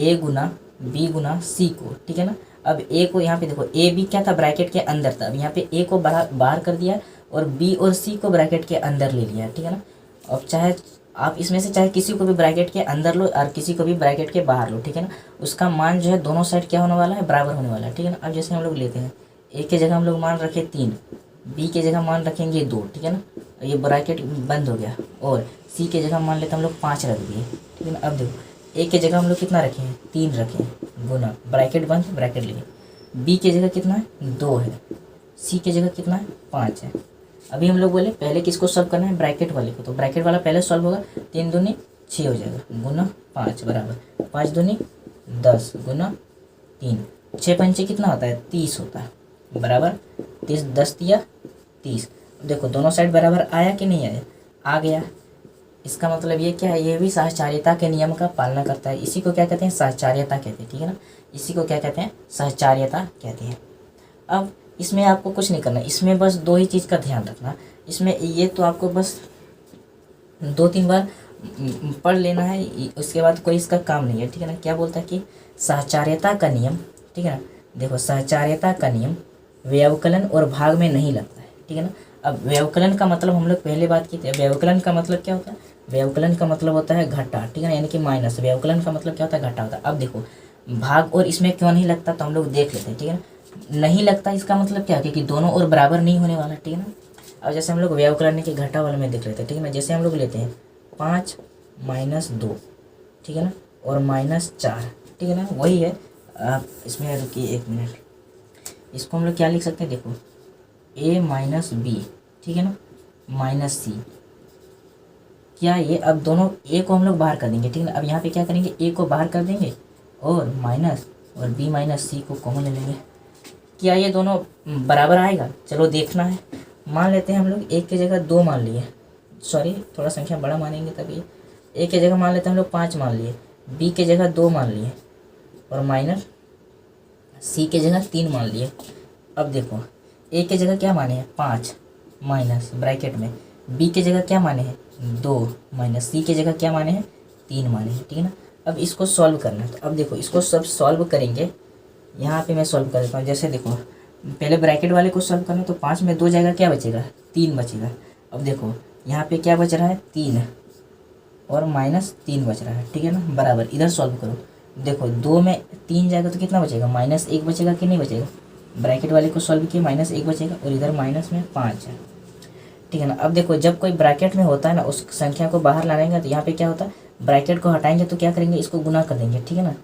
a Guna b Guna c को, ठीक है ना। अब a को यहाँ पे देखो a b क्या था, ब्रैकेट के अंदर था, अब यहाँ पे a को बाहर कर दिया और b और c को ब्रैकेट के अंदर ले लिया, ठीक है ना। अब चाहे आप इसमें से चाहे किसी को भी ब्रैकेट के अंदर लो और किसी को भी ब्रैकेट के बाहर लो, ठीक है ना, उसका मान जो है दोनों साइड क्या होने वाला है, बराबर होने वाला है, ठीक है ना। अब जैसे हम लोग लेते हैं a की जगह हम लोग मान रखे 3, b की जगह मान रखेंगे 2, ठीक है ना, ये ब्रैकेट बंद हो गया, और सी के जगह मान लेते हम लोग 5 रख दिए, ठीक है ना। अब देखो ए के जगह हम लोग कितना रखे हैं 3 रखे हैं, गुना ब्रैकेट बंद ब्रैकेट लिए, बी के जगह कितना है 2 है, सी के जगह कितना है 5 है। अभी हम लोग बोले पहले किसको सॉल्व करना है, ब्रैकेट वाले को, तो ब्रैकेट वाला पहले सॉल्व होगा, 3 दूनी 6 हो जाएगा, गुना 5 बराबर 5 दूनी 10 गुना 3, 6 पंचे कितना होता है 30 होता है, बराबर 30 10 दिया 30। देखो दोनों साइड बराबर आया कि नहीं आया, आ गया। इसका मतलब ये क्या है, ये भी साहचर्यता के नियम का पालना करता है। इसी को क्या कहते हैं, साहचर्यता कहते हैं, ठीक है ना। इसी को क्या कहते हैं, साहचर्यता कहते हैं। अब इसमें आपको कुछ नहीं करना, इसमें बस 2 ही चीज़ का ध्यान रखना। इसमें ये तो आपको बस 2-3 बार पढ़ लेना है, उसके बाद कोई इसका काम नहीं है, ठीक है ना। क्या बोलता है कि साहचर्यता का नियम, ठीक है ना, देखो साहचर्यता का नियम व्यवकलन और भाग में नहीं लगता है, ठीक है ना। अब व्यवकलन का मतलब हम लोग पहले बात की थी, व्यवकलन का मतलब क्या होता है, व्यवकलन का मतलब होता है घटा, ठीक है ना, यानी कि माइनस। व्यवकलन का मतलब क्या होता है, घटा होता है। अब देखो भाग और इसमें क्यों नहीं लगता, तो हम लोग देख लेते हैं, ठीक है ना। नहीं लगता इसका मतलब क्या, क्योंकि दोनों और बराबर नहीं होने वाला, ठीक है ना। अब जैसे हम लोग व्यवकलन के घटा वाले में देख लेते हैं, ठीक है ना। जैसे हम लोग लेते हैं 5 - 2, ठीक है ना, और -4, ठीक है ना, वही है। आप इसमें रुकिए 1 मिनट, इसको हम लोग क्या लिख सकते हैं, देखो a माइनस बी, ठीक है ना, माइनस सी। क्या ये, अब दोनों a को हम लोग बाहर कर देंगे, ठीक है ना। अब यहाँ पे क्या करेंगे, a को बाहर कर देंगे और माइनस और b माइनस सी को कॉमन ले लेंगे। क्या ये दोनों बराबर आएगा, चलो देखना है। मान लेते हैं हम लोग a की जगह 2 मान लिए, सॉरी थोड़ा संख्या बड़ा मानेंगे तभी। a की जगह मान लेते हैं हम लोग 5 मान लिए, b की जगह 2 मान लिए, और माइनस सी की जगह 3 मान लिए। अब देखो ए की जगह क्या माने हैं 5 माइनस ब्रैकेट में, बी की जगह क्या माने हैं 2 माइनस सी की जगह क्या माने हैं 3 माने हैं, ठीक है ना। अब इसको सॉल्व करना है, तो अब देखो इसको सब सॉल्व करेंगे। यहाँ पे मैं सॉल्व कर देता हूँ। जैसे देखो पहले ब्रैकेट वाले को सॉल्व करना है, तो 5 में 2 जाएगा क्या बचेगा 3 बचेगा। अब देखो यहाँ पे क्या बच रहा है 3, और -3 बच रहा है, ठीक है ना, बराबर। इधर सॉल्व करो, देखो 2 में 3 जाएगा तो कितना बचेगा, -1 बचेगा कि नहीं बचेगा। ब्रैकेट वाले को सॉल्व किया, -1 बचेगा और इधर माइनस में 5 है, ठीक है ना। अब देखो जब कोई ब्रैकेट में होता है ना, उस संख्या को बाहर लाएंगे तो यहाँ पे क्या होता है, ब्रैकेट को हटाएंगे तो क्या करेंगे, इसको गुना कर देंगे, ठीक है ना।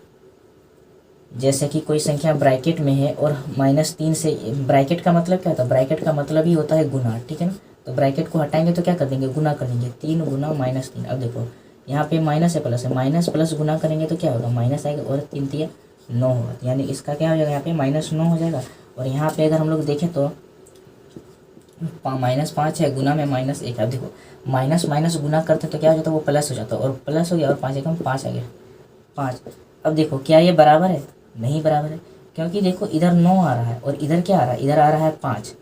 जैसे कि कोई संख्या ब्रैकेट में है और -3 से, ब्रैकेट का मतलब क्या होता है, ब्रैकेट का मतलब ही होता है गुना, ठीक है ना। तो ब्रैकेट को हटाएंगे तो क्या कर देंगे, गुना कर देंगे, 3 गुना -3। अब देखो यहाँ पे माइनस है प्लस है, माइनस प्लस गुना करेंगे तो क्या होगा, माइनस आएगा और 3 3 9 होगा, यानी इसका क्या हो जाएगा, यहाँ पे -9 हो जाएगा। और यहाँ पे अगर हम लोग देखें तो -5 है, गुना में -1। अब देखो माइनस माइनस गुना करते तो क्या हो जाता है, वो प्लस हो जाता है, और प्लस हो गया और 5 एकम 5 आ गया, 5। अब देखो क्या ये बराबर है, नहीं बराबर है, क्योंकि देखो इधर 9 आ रहा है और इधर क्या आ रहा है, इधर आ रहा है 5।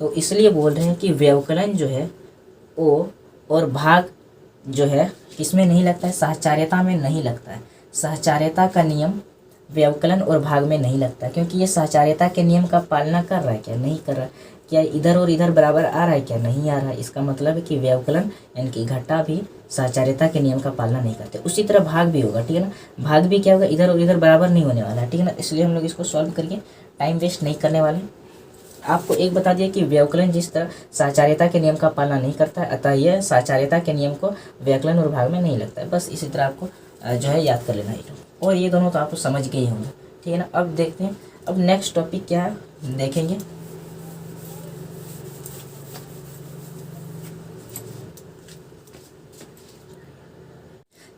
तो इसलिए बोल रहे हैं कि व्यवकलन जो है वो और भाग जो है किसमें नहीं लगता है, सहचार्यता में नहीं लगता है। सहचार्यता का नियम व्यवकलन और भाग में नहीं लगता, क्योंकि ये सहचार्यता के नियम का पालना कर रहा है क्या, नहीं कर रहा है। क्या इधर और इधर बराबर आ रहा है क्या, नहीं आ रहा है। इसका मतलब है कि व्यवकलन यानी कि घटा भी सहचार्यता के नियम का पालना नहीं करते। उसी तरह भाग भी होगा, ठीक है ना। भाग भी क्या होगा, इधर और इधर बराबर नहीं होने वाला है, ठीक है ना। इसलिए हम लोग इसको सॉल्व करके टाइम वेस्ट नहीं करने वाले। आपको एक बता दिया कि व्यवकलन जिस तरह सहचार्यता के नियम का पालना नहीं करता है, अतः यह सहचार्यता के नियम को व्यवकलन और भाग में नहीं लगता है। बस इसी तरह आपको जो है याद कर लेना है। और ये दोनों तो आपको समझ गए होंगे, ठीक है ना। अब देखते हैं, अब नेक्स्ट टॉपिक क्या है देखेंगे।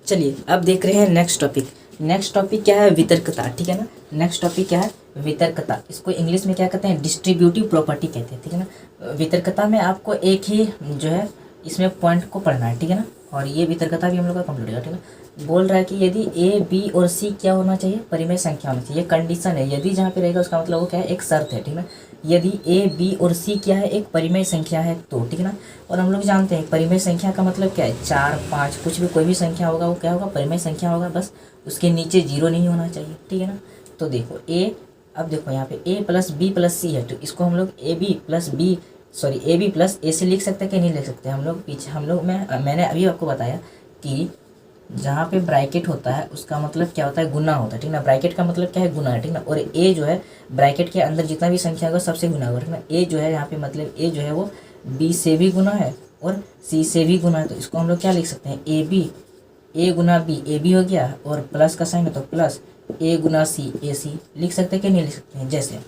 चलिए अब देख रहे हैं नेक्स्ट टॉपिक। नेक्स्ट टॉपिक क्या है, वितर्कता, ठीक है ना। नेक्स्ट टॉपिक क्या है, वितर्कता। इसको इंग्लिश में क्या कहते हैं, डिस्ट्रीब्यूटिव प्रॉपर्टी कहते हैं, ठीक है ना। वितर्कता में आपको एक ही जो है इसमें पॉइंट को पढ़ना है, ठीक है ना। और ये वितर्कता भी हम लोग का कंप्लीट होगा, ठीक है। बोल रहा है कि यदि ए बी और सी क्या होना चाहिए, परिमेय संख्या होनी चाहिए। कंडीशन है, यदि जहाँ पे रहेगा उसका मतलब वो क्या है, एक शर्त है, ठीक है ना। यदि ए बी और सी क्या है, एक परिमेय संख्या है तो, ठीक है ना। और हम लोग जानते हैं परिमेय संख्या का मतलब क्या है, 4 5 कुछ भी कोई भी संख्या होगा वो क्या होगा, परिमेय संख्या होगा। बस उसके नीचे 0 नहीं होना चाहिए, ठीक है ना। तो देखो ए, अब देखो यहाँ पे a प्लस बी प्लस सी है, तो इसको हम लोग ए बी प्लस ए से लिख सकते हैं कि नहीं लिख सकते। हम लोग पीछे मैंने अभी आपको बताया कि जहाँ पे ब्रैकेट होता है उसका मतलब क्या होता है, गुना होता है, ठीक ना। ब्रैकेट का मतलब क्या है, गुना है, ठीक ना। और ए जो है ब्रैकेट के अंदर जितना भी संख्या होगा सबसे गुना होगा, ठीक ना। ए जो है यहाँ पे मतलब ए जो है वो बी से भी गुना है और सी से भी गुना है। तो इसको हम लोग क्या लिख सकते हैं, ए बी, ए गुना बी, ए बी हो गया, और प्लस का साइन है तो प्लस ए गुना सी, ए सी लिख सकते हैं कि नहीं लिख सकते हैं। जैसे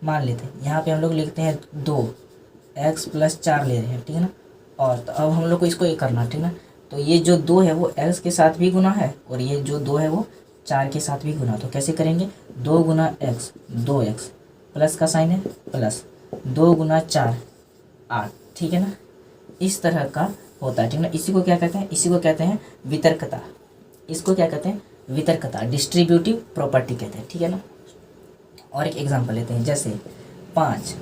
मान लेते हैं यहाँ पे हम लोग लिखते हैं 2x + 4 ले रहे हैं, ठीक है ना। और तो अब हम लोग को इसको ये करना, ठीक ना। तो ये जो 2 है वो x के साथ भी गुना है और ये जो 2 है वो 4 के साथ भी गुना। तो कैसे करेंगे, 2 गुना x 2x, प्लस का साइन है प्लस 2 गुना 4 8, ठीक है ना। इस तरह का होता है, ठीक ना। इसी को क्या कहते हैं, इसी को कहते हैं वितर्कता। इसको क्या कहते हैं, वितर्कता, डिस्ट्रीब्यूटिव प्रॉपर्टी कहते हैं, ठीक है ना। और एक एग्जांपल लेते हैं, जैसे 5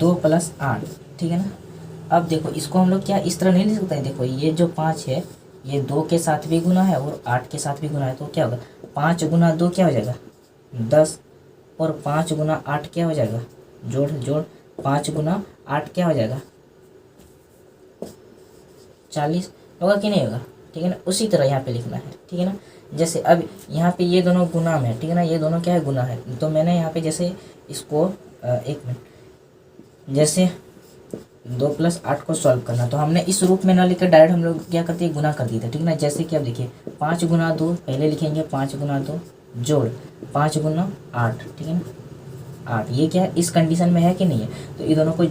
2 + 8, ठीक है ना। अब देखो इसको हम लोग क्या इस तरह नहीं लिख सकते हैं। देखो ये जो 5 है ये 2 के साथ भी गुना है और 8 के साथ भी गुना है, तो क्या होगा, 5 गुना 2 क्या हो जाएगा 10, और 5 गुना 8 क्या हो जाएगा, जोड़ 5 गुना 8 क्या हो जाएगा 40 होगा कि नहीं होगा, ठीक है ना। उसी तरह यहाँ पे लिखना है, ठीक है ना। जैसे अब यहाँ पे ये दोनों गुना में है, ठीक है ना, ये दोनों क्या है, गुना है। तो मैंने यहाँ पे जैसे इसको एक मिनट, जैसे 2 + 8 को सॉल्व करना, तो हमने इस रूप में ना लिखकर डायरेक्ट हम लोग क्या करते हैं, गुना कर दिए थे, ठीक है ना। जैसे कि अब देखिए 5 गुना 2 पहले लिखेंगे, 5 गुना 2 जोड़ 5 गुना 8, ठीक है ना। 8 ये क्या है, इस कंडीशन में है कि नहीं है। तो ये दोनों को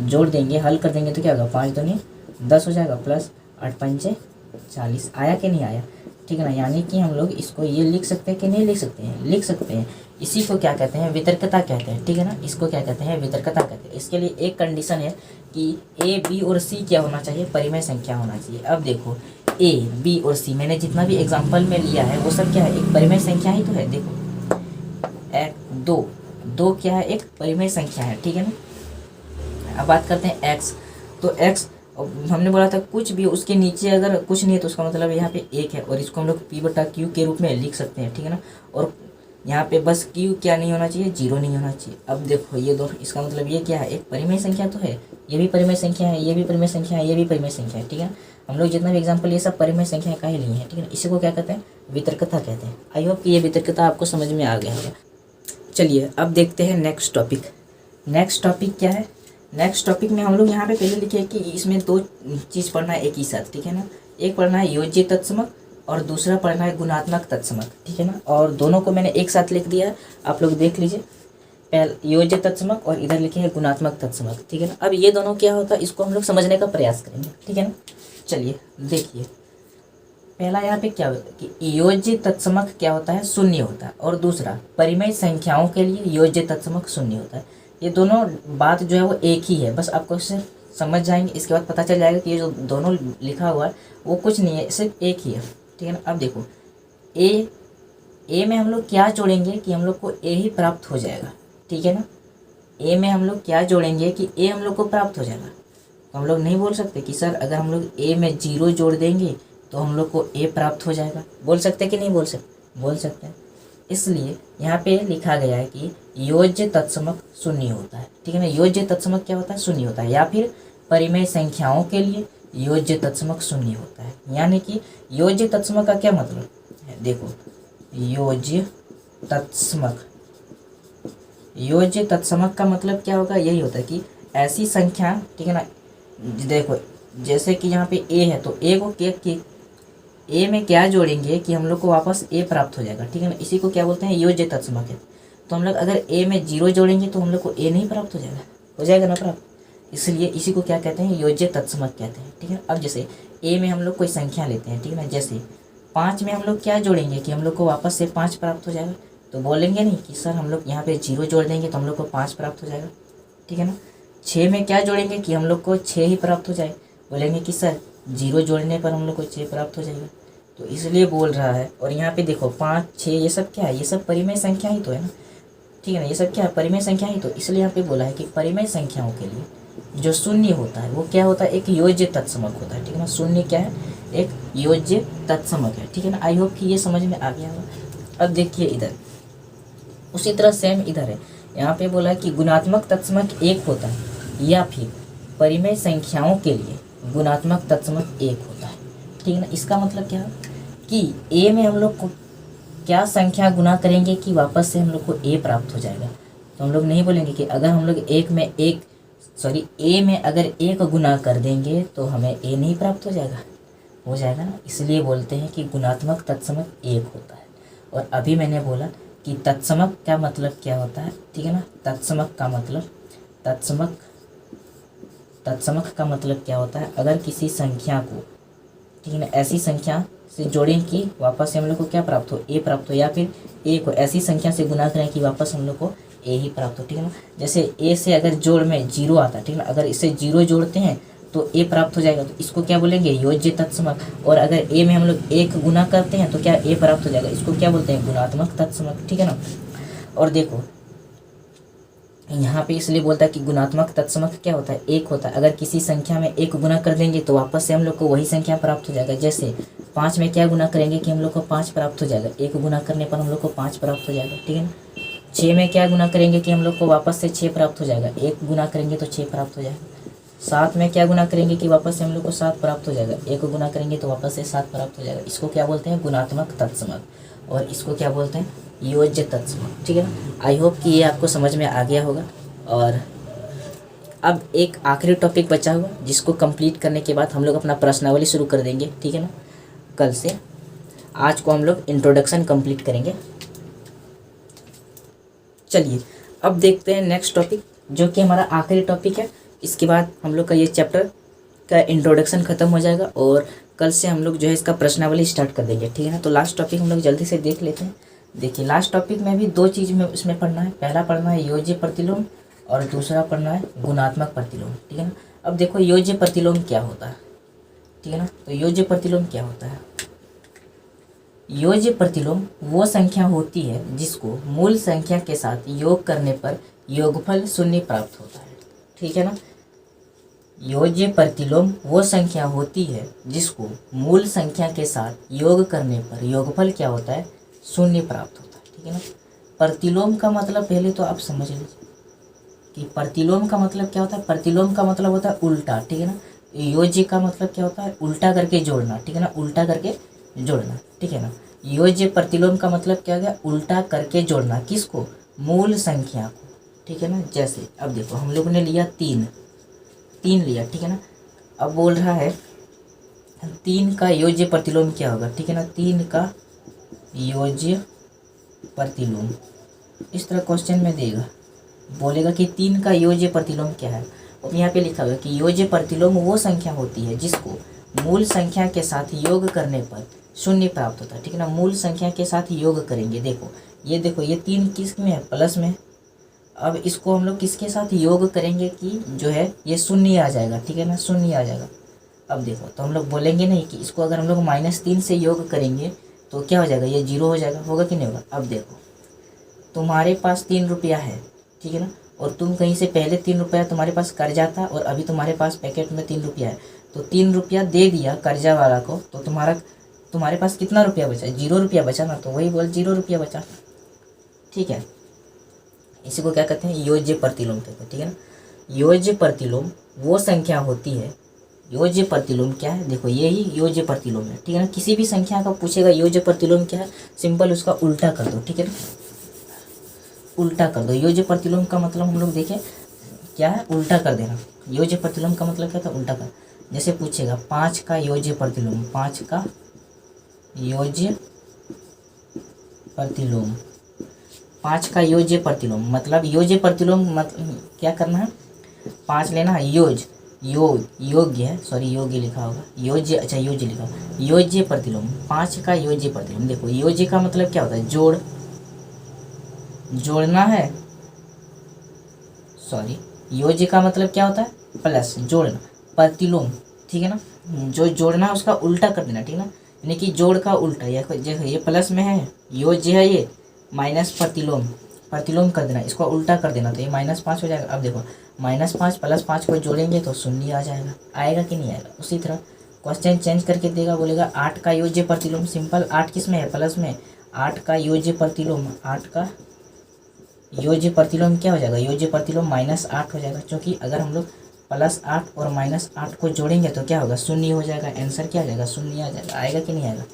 जोड़ देंगे, हल कर देंगे तो क्या होगा, 5 दूनी 10 हो जाएगा, प्लस 8 पंचे 40, आया कि नहीं आया, ठीक है ना। यानी कि हम लोग इसको ये लिख सकते हैं कि नहीं लिख सकते हैं, लिख सकते हैं। इसी को क्या कहते हैं, वितर्कता कहते हैं, ठीक है ना। इसको क्या कहते हैं, वितर्कता कहते हैं। इसके लिए एक कंडीशन है कि ए बी और सी क्या होना चाहिए, परिमेय संख्या होना चाहिए। अब देखो ए बी और सी मैंने जितना भी एग्जाम्पल में लिया है वो सब क्या है, एक परिमेय संख्या ही तो है। देखो 2 क्या है, एक परिमेय संख्या है, ठीक है ना। अब बात करते हैं x, तो x हमने बोला था कुछ भी उसके नीचे अगर कुछ नहीं है तो उसका मतलब यहाँ पे 1 है, और इसको हम लोग p/q के रूप में लिख सकते हैं, ठीक है ना। और यहाँ पे बस q क्या नहीं होना चाहिए, 0 नहीं होना चाहिए। अब देखो ये दोनों, इसका मतलब ये क्या है, एक परिमेय संख्या तो है, ये भी परिमेय संख्या है, ये भी परिमेय संख्या है, ये भी परिमेय संख्या है, ठीक है। हम लोग जितना भी एग्जाम्पल ये सब परिमेय संख्याएं का ही लिए हैं, ठीक है ना। इसी को क्या कहते हैं, वितर्कता कहते हैं। आई होप कि ये वितर्कता आपको समझ में आ गया होगा। चलिए अब देखते हैं नेक्स्ट टॉपिक। नेक्स्ट टॉपिक क्या है, नेक्स्ट टॉपिक में हम लोग यहाँ पे पहले लिखे कि इसमें दो चीज़ पढ़ना है एक ही साथ, ठीक है ना। एक पढ़ना है योज्य तत्समक और दूसरा पढ़ना है गुणात्मक तत्समक, ठीक है ना। और दोनों को मैंने एक साथ लिख दिया है, आप लोग देख लीजिए। पहले योज्य तत्समक और इधर लिखे हैं गुणात्मक तत्समक, ठीक है ना। अब ये दोनों क्या होता है इसको हम लोग समझने का प्रयास करेंगे, ठीक है ना। चलिए देखिए, पहला यहाँ पे क्या होता है कि योज्य तत्समक क्या होता है, शून्य होता है। और दूसरा परिमेय संख्याओं के लिए योज्य तत्समक शून्य होता है। ये दोनों बात जो है वो एक ही है, बस आपको सिर्फ समझ जाएंगे, इसके बाद पता चल जाएगा कि ये जो दोनों लिखा हुआ है वो कुछ नहीं है, सिर्फ एक ही है, ठीक है ना। अब देखो ए में हम लोग क्या जोड़ेंगे कि हम लोग को ए ही प्राप्त हो जाएगा, ठीक है ना। ए में हम लोग क्या जोड़ेंगे कि ए हम लोग को प्राप्त हो जाएगा। तो हम लोग नहीं बोल सकते कि सर अगर हम लोग ए में 0 जोड़ देंगे तो हम लोग को ए प्राप्त हो जाएगा। बोल सकते कि नहीं बोल सकते, बोल सकते हैं। इसलिए यहाँ पे लिखा गया है कि योज्य तत्समक शून्य होता है, ठीक है ना। योज्य तत्समक क्या होता है, शून्य होता है। या फिर परिमेय संख्याओं के लिए योज्य तत्समक शून्य होता है। यानी कि योज्य तत्समक का क्या मतलब है, देखो योज्य तत्समक, योज्य तत्समक का मतलब क्या होगा, यही होता है कि ऐसी संख्या, ठीक है ना। देखो जैसे कि यहाँ पे ए है तो ए को ए में क्या जोड़ेंगे कि हम लोग को वापस ए प्राप्त हो जाएगा, ठीक है ना। इसी को क्या बोलते हैं, योज्य तत्समक है। तो हम लोग अगर ए में 0 जोड़ेंगे तो हम लोग को ए नहीं प्राप्त हो जाएगा ना प्राप्त। इसलिए इसी को क्या कहते हैं, योज्य तत्समक कहते हैं, ठीक है। अब जैसे ए में हम लोग कोई संख्या लेते हैं, ठीक है ना। जैसे 5 में हम लोग क्या जोड़ेंगे कि हम लोग को वापस से 5 प्राप्त हो जाएगा। तो बोलेंगे नहीं कि सर हम लोग यहाँ पे 0 जोड़ देंगे तो हम लोग को 5 प्राप्त हो जाएगा, ठीक है ना। 6 में क्या जोड़ेंगे कि हम लोग को 6 ही प्राप्त हो जाए। बोलेंगे कि सर 0 जोड़ने पर हम लोग को 6 प्राप्त हो जाएगा। तो इसलिए बोल रहा है। और यहाँ पे देखो 5, 6 ये सब क्या है, ये सब परिमेय संख्या ही तो है ना, ठीक है ना। ये सब क्या है, परिमेय संख्या ही तो। इसलिए यहाँ पे बोला है कि परिमेय संख्याओं के लिए जो शून्य होता है वो क्या होता है, एक योज्य तत्समक होता है, ठीक है ना। शून्य क्या है, एक योज्य तत्समक है, ठीक है ना। आई होप कि ये समझ में आ गया होगा। अब देखिए इधर उसी तरह सेम इधर है, यहाँ पे बोला है कि गुणात्मक तत्समक 1 होता है या फिर परिमेय संख्याओं के लिए गुणात्मक तत्समक 1 होता है, ठीक है ना। इसका मतलब क्या है कि ए में हम लोग को क्या संख्या गुना करेंगे कि वापस से हम लोग को ए प्राप्त हो जाएगा। तो हम लोग नहीं बोलेंगे कि अगर हम लोग ए में अगर 1 गुना कर देंगे तो हमें ए नहीं प्राप्त हो जाएगा ना। इसलिए बोलते हैं कि गुणात्मक तत्समक 1 होता है। और अभी मैंने बोला कि तत्समक का मतलब क्या होता है, ठीक है ना। तत्समक का मतलब क्या होता है, अगर किसी संख्या को, ठीक है ना, ऐसी संख्या से जोड़ें कि वापस से हम लोग को क्या प्राप्त हो, ए प्राप्त हो। या फिर ए को ऐसी संख्या से गुना करें कि वापस हम लोग को ए ही प्राप्त हो, ठीक है ना। जैसे ए से अगर जोड़ में 0 आता है, ठीक है ना, अगर इसे 0 जोड़ते हैं तो ए प्राप्त हो जाएगा। तो इसको क्या बोलेंगे, योज्य तत्समक। और अगर ए में हम लोग 1 गुना करते हैं तो क्या ए प्राप्त हो जाएगा, इसको क्या बोलते हैं, गुणात्मक तत्समक, ठीक है ना। और देखो यहाँ पे इसलिए बोलता है कि गुणात्मक तत्समक क्या होता है, 1 होता है। अगर किसी संख्या में 1 गुना कर देंगे तो वापस से हम लोग को वही संख्या प्राप्त हो जाएगा। जैसे 5 में क्या गुना करेंगे कि हम लोग को 5 प्राप्त हो जाएगा, 1 गुना करने पर हम लोग को 5 प्राप्त हो जाएगा, ठीक है ना। 6 में क्या गुना करेंगे कि हम लोग को वापस से 6 प्राप्त हो जाएगा, 1 गुना करेंगे तो 6 प्राप्त हो जाएगा। 7 में क्या गुना करेंगे कि वापस से हम लोग को 7 प्राप्त हो जाएगा, 1 गुना करेंगे तो वापस से 7 प्राप्त हो जाएगा। इसको क्या बोलते हैं, गुणात्मक तत्समक। और इसको क्या बोलते हैं, योज्य तत्समक, ठीक है ना। आई होप कि ये आपको समझ में आ गया होगा। और अब एक आखिरी टॉपिक बचा हुआ जिसको कंप्लीट करने के बाद हम लोग अपना प्रश्नावली शुरू कर देंगे, ठीक है ना। कल से आज को हम लोग इंट्रोडक्शन कंप्लीट करेंगे। चलिए अब देखते हैं नेक्स्ट टॉपिक जो कि हमारा आखिरी टॉपिक है। इसके बाद हम लोग का ये चैप्टर का इंट्रोडक्शन ख़त्म हो जाएगा और कल से हम लोग जो है इसका प्रश्नावली स्टार्ट कर देंगे, ठीक है ना। तो लास्ट टॉपिक हम लोग जल्दी से देख लेते हैं। देखिए लास्ट टॉपिक में भी 2 चीज़ में इसमें पढ़ना है। पहला पढ़ना है योज्य प्रतिलोम और दूसरा पढ़ना है गुणात्मक प्रतिलोम, ठीक है ना। अब देखो योज्य प्रतिलोम क्या होता है, ठीक है ना। तो योज्य प्रतिलोम क्या होता है, योज्य प्रतिलोम वो संख्या होती है जिसको मूल संख्या के साथ योग करने पर योगफल 0 प्राप्त होता है, ठीक है ना। योज्य प्रतिलोम वो संख्या होती है जिसको मूल संख्या के साथ योग करने पर योगफल क्या होता है, 0 प्राप्त होता है, ठीक है ना। प्रतिलोम का मतलब पहले तो आप समझ लीजिए कि प्रतिलोम का मतलब क्या होता है। प्रतिलोम का मतलब होता है उल्टा, ठीक है ना। योज्य का मतलब क्या होता है, उल्टा करके जोड़ना, ठीक है ना, उल्टा करके जोड़ना, ठीक है ना। योज्य प्रतिलोम का मतलब क्या हो गया, उल्टा करके जोड़ना, किसको, मूल संख्या को, ठीक है ना। जैसे अब देखो हम लोगों ने लिया 3 लिया, ठीक है ना। अब बोल रहा है 3 का योज्य प्रतिलोम क्या होगा, ठीक है ना, 3 का योज्य प्रतिलोम, इस तरह क्वेश्चन में देगा, बोलेगा कि 3 का योज्य प्रतिलोम क्या है। और यहाँ पे लिखा हुआ है कि योज्य प्रतिलोम वो संख्या होती है जिसको मूल संख्या के साथ योग करने पर शून्य प्राप्त होता है, ठीक है ना। मूल संख्या के साथ योग करेंगे, देखो ये 3 किस में है, प्लस में। अब इसको हम लोग किसके साथ योग करेंगे कि जो है ये शून्य आ जाएगा, ठीक है ना, शून्य आ जाएगा। अब देखो तो हम लोग बोलेंगे नहीं कि इसको अगर हम लोग -3 से योग करेंगे तो क्या हो जाएगा, ये 0 हो जाएगा, होगा कि नहीं होगा। अब देखो तुम्हारे पास 3 रुपया है, ठीक है ना, और तुम कहीं से पहले 3 रुपया तुम्हारे पास कर्जा था और अभी तुम्हारे पास पैकेट में 3 रुपया है, तो 3 रुपया दे दिया कर्जा वाला को, तो तुम्हारे पास कितना रुपया बचा, 0 रुपया बचा ना, तो वही बोल 0 रुपया बचा, ठीक है। इसी को क्या कहते हैं, योज्य प्रतिलोम कहते हैं, ठीक है ना। योज्य प्रतिलोम वो संख्या होती है, योज्य प्रतिलोम क्या है, देखो यही योज्य प्रतिलोम है, ठीक है ना। किसी भी संख्या का पूछेगा योज्य प्रतिलोम क्या है, सिंपल उसका उल्टा कर दो, ठीक है ना, उल्टा कर दो। योज्य प्रतिलोम का मतलब हम लोग देखें क्या है, उल्टा कर देना। योज्य प्रतिलोम का मतलब क्या था, उल्टा कर। जैसे पूछेगा 5 का योज्य प्रतिलोम, 5 का योज्य प्रतिलोम, 5 का योज्य प्रतिलोम मतलब योज्य प्रतिलोम मतलब क्या करना है, 5 लेना है, योग्य है, सॉरी योग्य लिखा होगा, योज्य, अच्छा योज्य लिखा होगा, योज्य प्रतिलोम, 5 का योज्य प्रतिलोम। देखो योज्य का मतलब क्या होता है, जोड़ना है, सॉरी योज्य का मतलब क्या होता है, प्लस जोड़ना, प्रतिलोम, ठीक है ना, जो जोड़ना है उसका उल्टा कर देना, ठीक है ना, यानी कि जोड़ का उल्टा। ये प्लस में है, योज्य है, ये माइनस प्रतिलोम कर देना, इसको उल्टा कर देना, तो ये -5 हो जाएगा। अब देखो -5 + 5 को जोड़ेंगे तो शून्य आ जाएगा, आएगा कि नहीं आएगा। उसी तरह क्वेश्चन चेंज करके देगा, बोलेगा 8 का योज्य प्रतिलोम, सिंपल 8 किस में है, प्लस में, 8 का योज्य प्रतिलोम, 8 का योज्य प्रतिलोम क्या हो जाएगा, योज्य प्रतिलोम -8 हो जाएगा, क्योंकि अगर हम लोग +8 और -8 को जोड़ेंगे तो क्या होगा, शून्य हो जाएगा। आंसर क्या आ जाएगा, शून्य आ जाएगा। आएगा कि नहीं आएगा,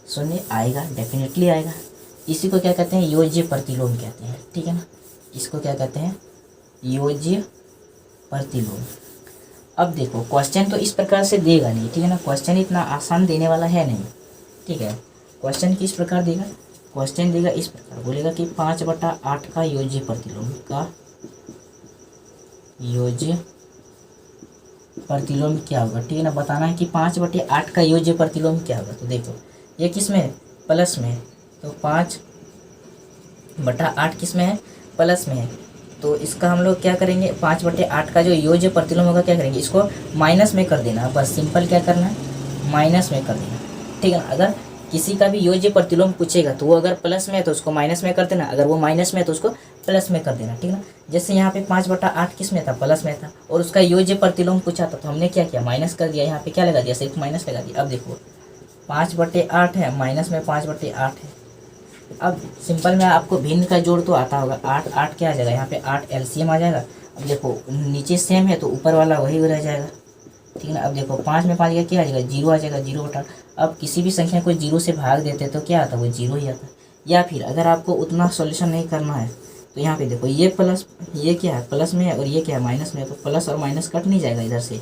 शून्य आएगा, डेफिनेटली आएगा। इसी को क्या कहते हैं, योज्य प्रतिलोम कहते हैं, ठीक है ना। इसको क्या कहते हैं, योज्य प्रतिलोम। अब देखो क्वेश्चन तो इस प्रकार से देगा नहीं, ठीक है ना, क्वेश्चन इतना आसान देने वाला है नहीं, ठीक है। क्वेश्चन किस प्रकार देगा, क्वेश्चन देगा इस प्रकार, बोलेगा कि 5/8 का योज्य प्रतिलोम का योज्य प्रतिलोम क्या होगा, ठीक है ना। बताना है कि 5/8 का योज्य प्रतिलोम क्या होगा। तो देखो ये किस में है, प्लस में है, तो 5/8 किस में है, प्लस में है, तो इसका हम लोग क्या करेंगे, 5/8 का जो योज्य प्रतिलोम होगा क्या करेंगे, इसको माइनस में कर देना, बस सिंपल क्या करना है, माइनस में कर देना, ठीक है ना। अगर किसी का भी योज्य प्रतिलोम पूछेगा तो वो अगर प्लस में है तो उसको माइनस में कर देना, अगर वो माइनस में है तो उसको प्लस में कर देना, ठीक है ना। जैसे यहाँ पे 5/8 किस में था, प्लस में था, और उसका योज्य प्रतिलोम पूछा था तो हमने क्या किया, माइनस कर दिया, यहाँ पे क्या लगा दिया, सिर्फ माइनस लगा दिया। अब देखो 5/8 है, माइनस में 5/8 है। अब सिंपल में आपको भिन्न का जोड़ तो आता होगा, 8 क्या आ जाएगा, यहाँ पे 8 एलसीएम आ जाएगा। अब देखो नीचे सेम है तो ऊपर वाला वही रह जाएगा, ठीक है ना। अब देखो 5 में 5 क्या आ जाएगा, 0 आ जाएगा, 0/8। अब किसी भी संख्या को 0 से भाग देते तो क्या आता है, वो 0 ही आता है। या फिर अगर आपको उतना सॉल्यूशन नहीं करना है तो यहाँ पे देखो ये प्लस, ये क्या है, प्लस में है, और ये क्या है, माइनस में है, तो प्लस और माइनस कट नहीं जाएगा इधर से।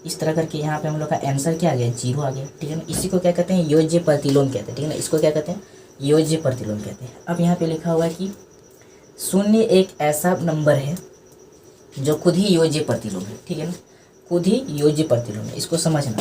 इस तरह करके यहाँ पे हम लोग का आंसर क्या आ गया, 0 आ गया, ठीक है ना। इसी को क्या कहते हैं, योज्य प्रतिलोम कहते हैं, ठीक है ना। इसको क्या कहते हैं, योज्य प्रतिलोम कहते हैं। अब यहाँ पे लिखा हुआ है कि 0 एक ऐसा नंबर है जो खुद ही योज्य प्रतिलोम है, ठीक है ना, खुद ही योज्य प्रतिलोम है, इसको समझना।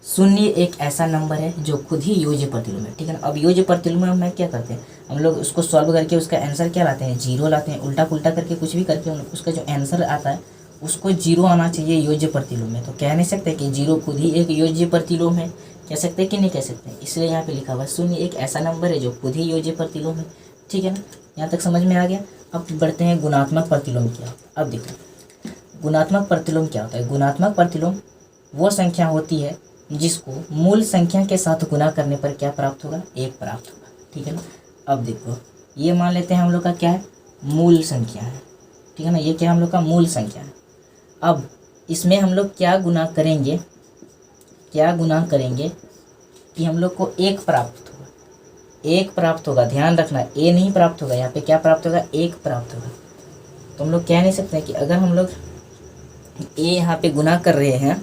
0 एक ऐसा नंबर है जो खुद ही योज्य प्रतिलोम है, ठीक है ना। अब योज्य प्रतिलोम में हम क्या करते हैं, हम लोग उसको सॉल्व करके उसका आंसर क्या लाते हैं, 0 लाते हैं, उल्टा पुल्टा करके कुछ भी करके उसका जो आंसर आता है उसको 0 आना चाहिए योज्य प्रतिलोम में। तो कह नहीं सकते कि 0 खुद ही एक योज्य प्रतिलोम है, कह सकते हैं कि नहीं कह सकते, इसलिए यहाँ पे लिखा हुआ है 0 एक ऐसा नंबर है जो खुद ही योज्य प्रतिलोम है, ठीक है ना। यहाँ तक समझ में आ गया। अब बढ़ते हैं गुणात्मक प्रतिलोम क्या। अब देखो गुणात्मक प्रतिलोम क्या होता है। गुणात्मक प्रतिलोम वो संख्या होती है जिसको मूल संख्या के साथ गुना करने पर क्या प्राप्त होगा, 1 प्राप्त होगा, ठीक है ना। अब देखो ये मान लेते हैं हम लोग का क्या है, मूल संख्या है, ठीक है ना, ये क्या हम लोग का मूल संख्या है। अब इसमें हम लोग क्या गुना करेंगे, क्या गुना करेंगे कि हम लोग को एक प्राप्त होगा, एक प्राप्त होगा। ध्यान रखना, ए नहीं प्राप्त होगा, यहाँ पे क्या प्राप्त होगा, एक प्राप्त होगा। तो हम लोग कह नहीं सकते कि अगर हम लोग ए यहाँ पे गुना कर रहे हैं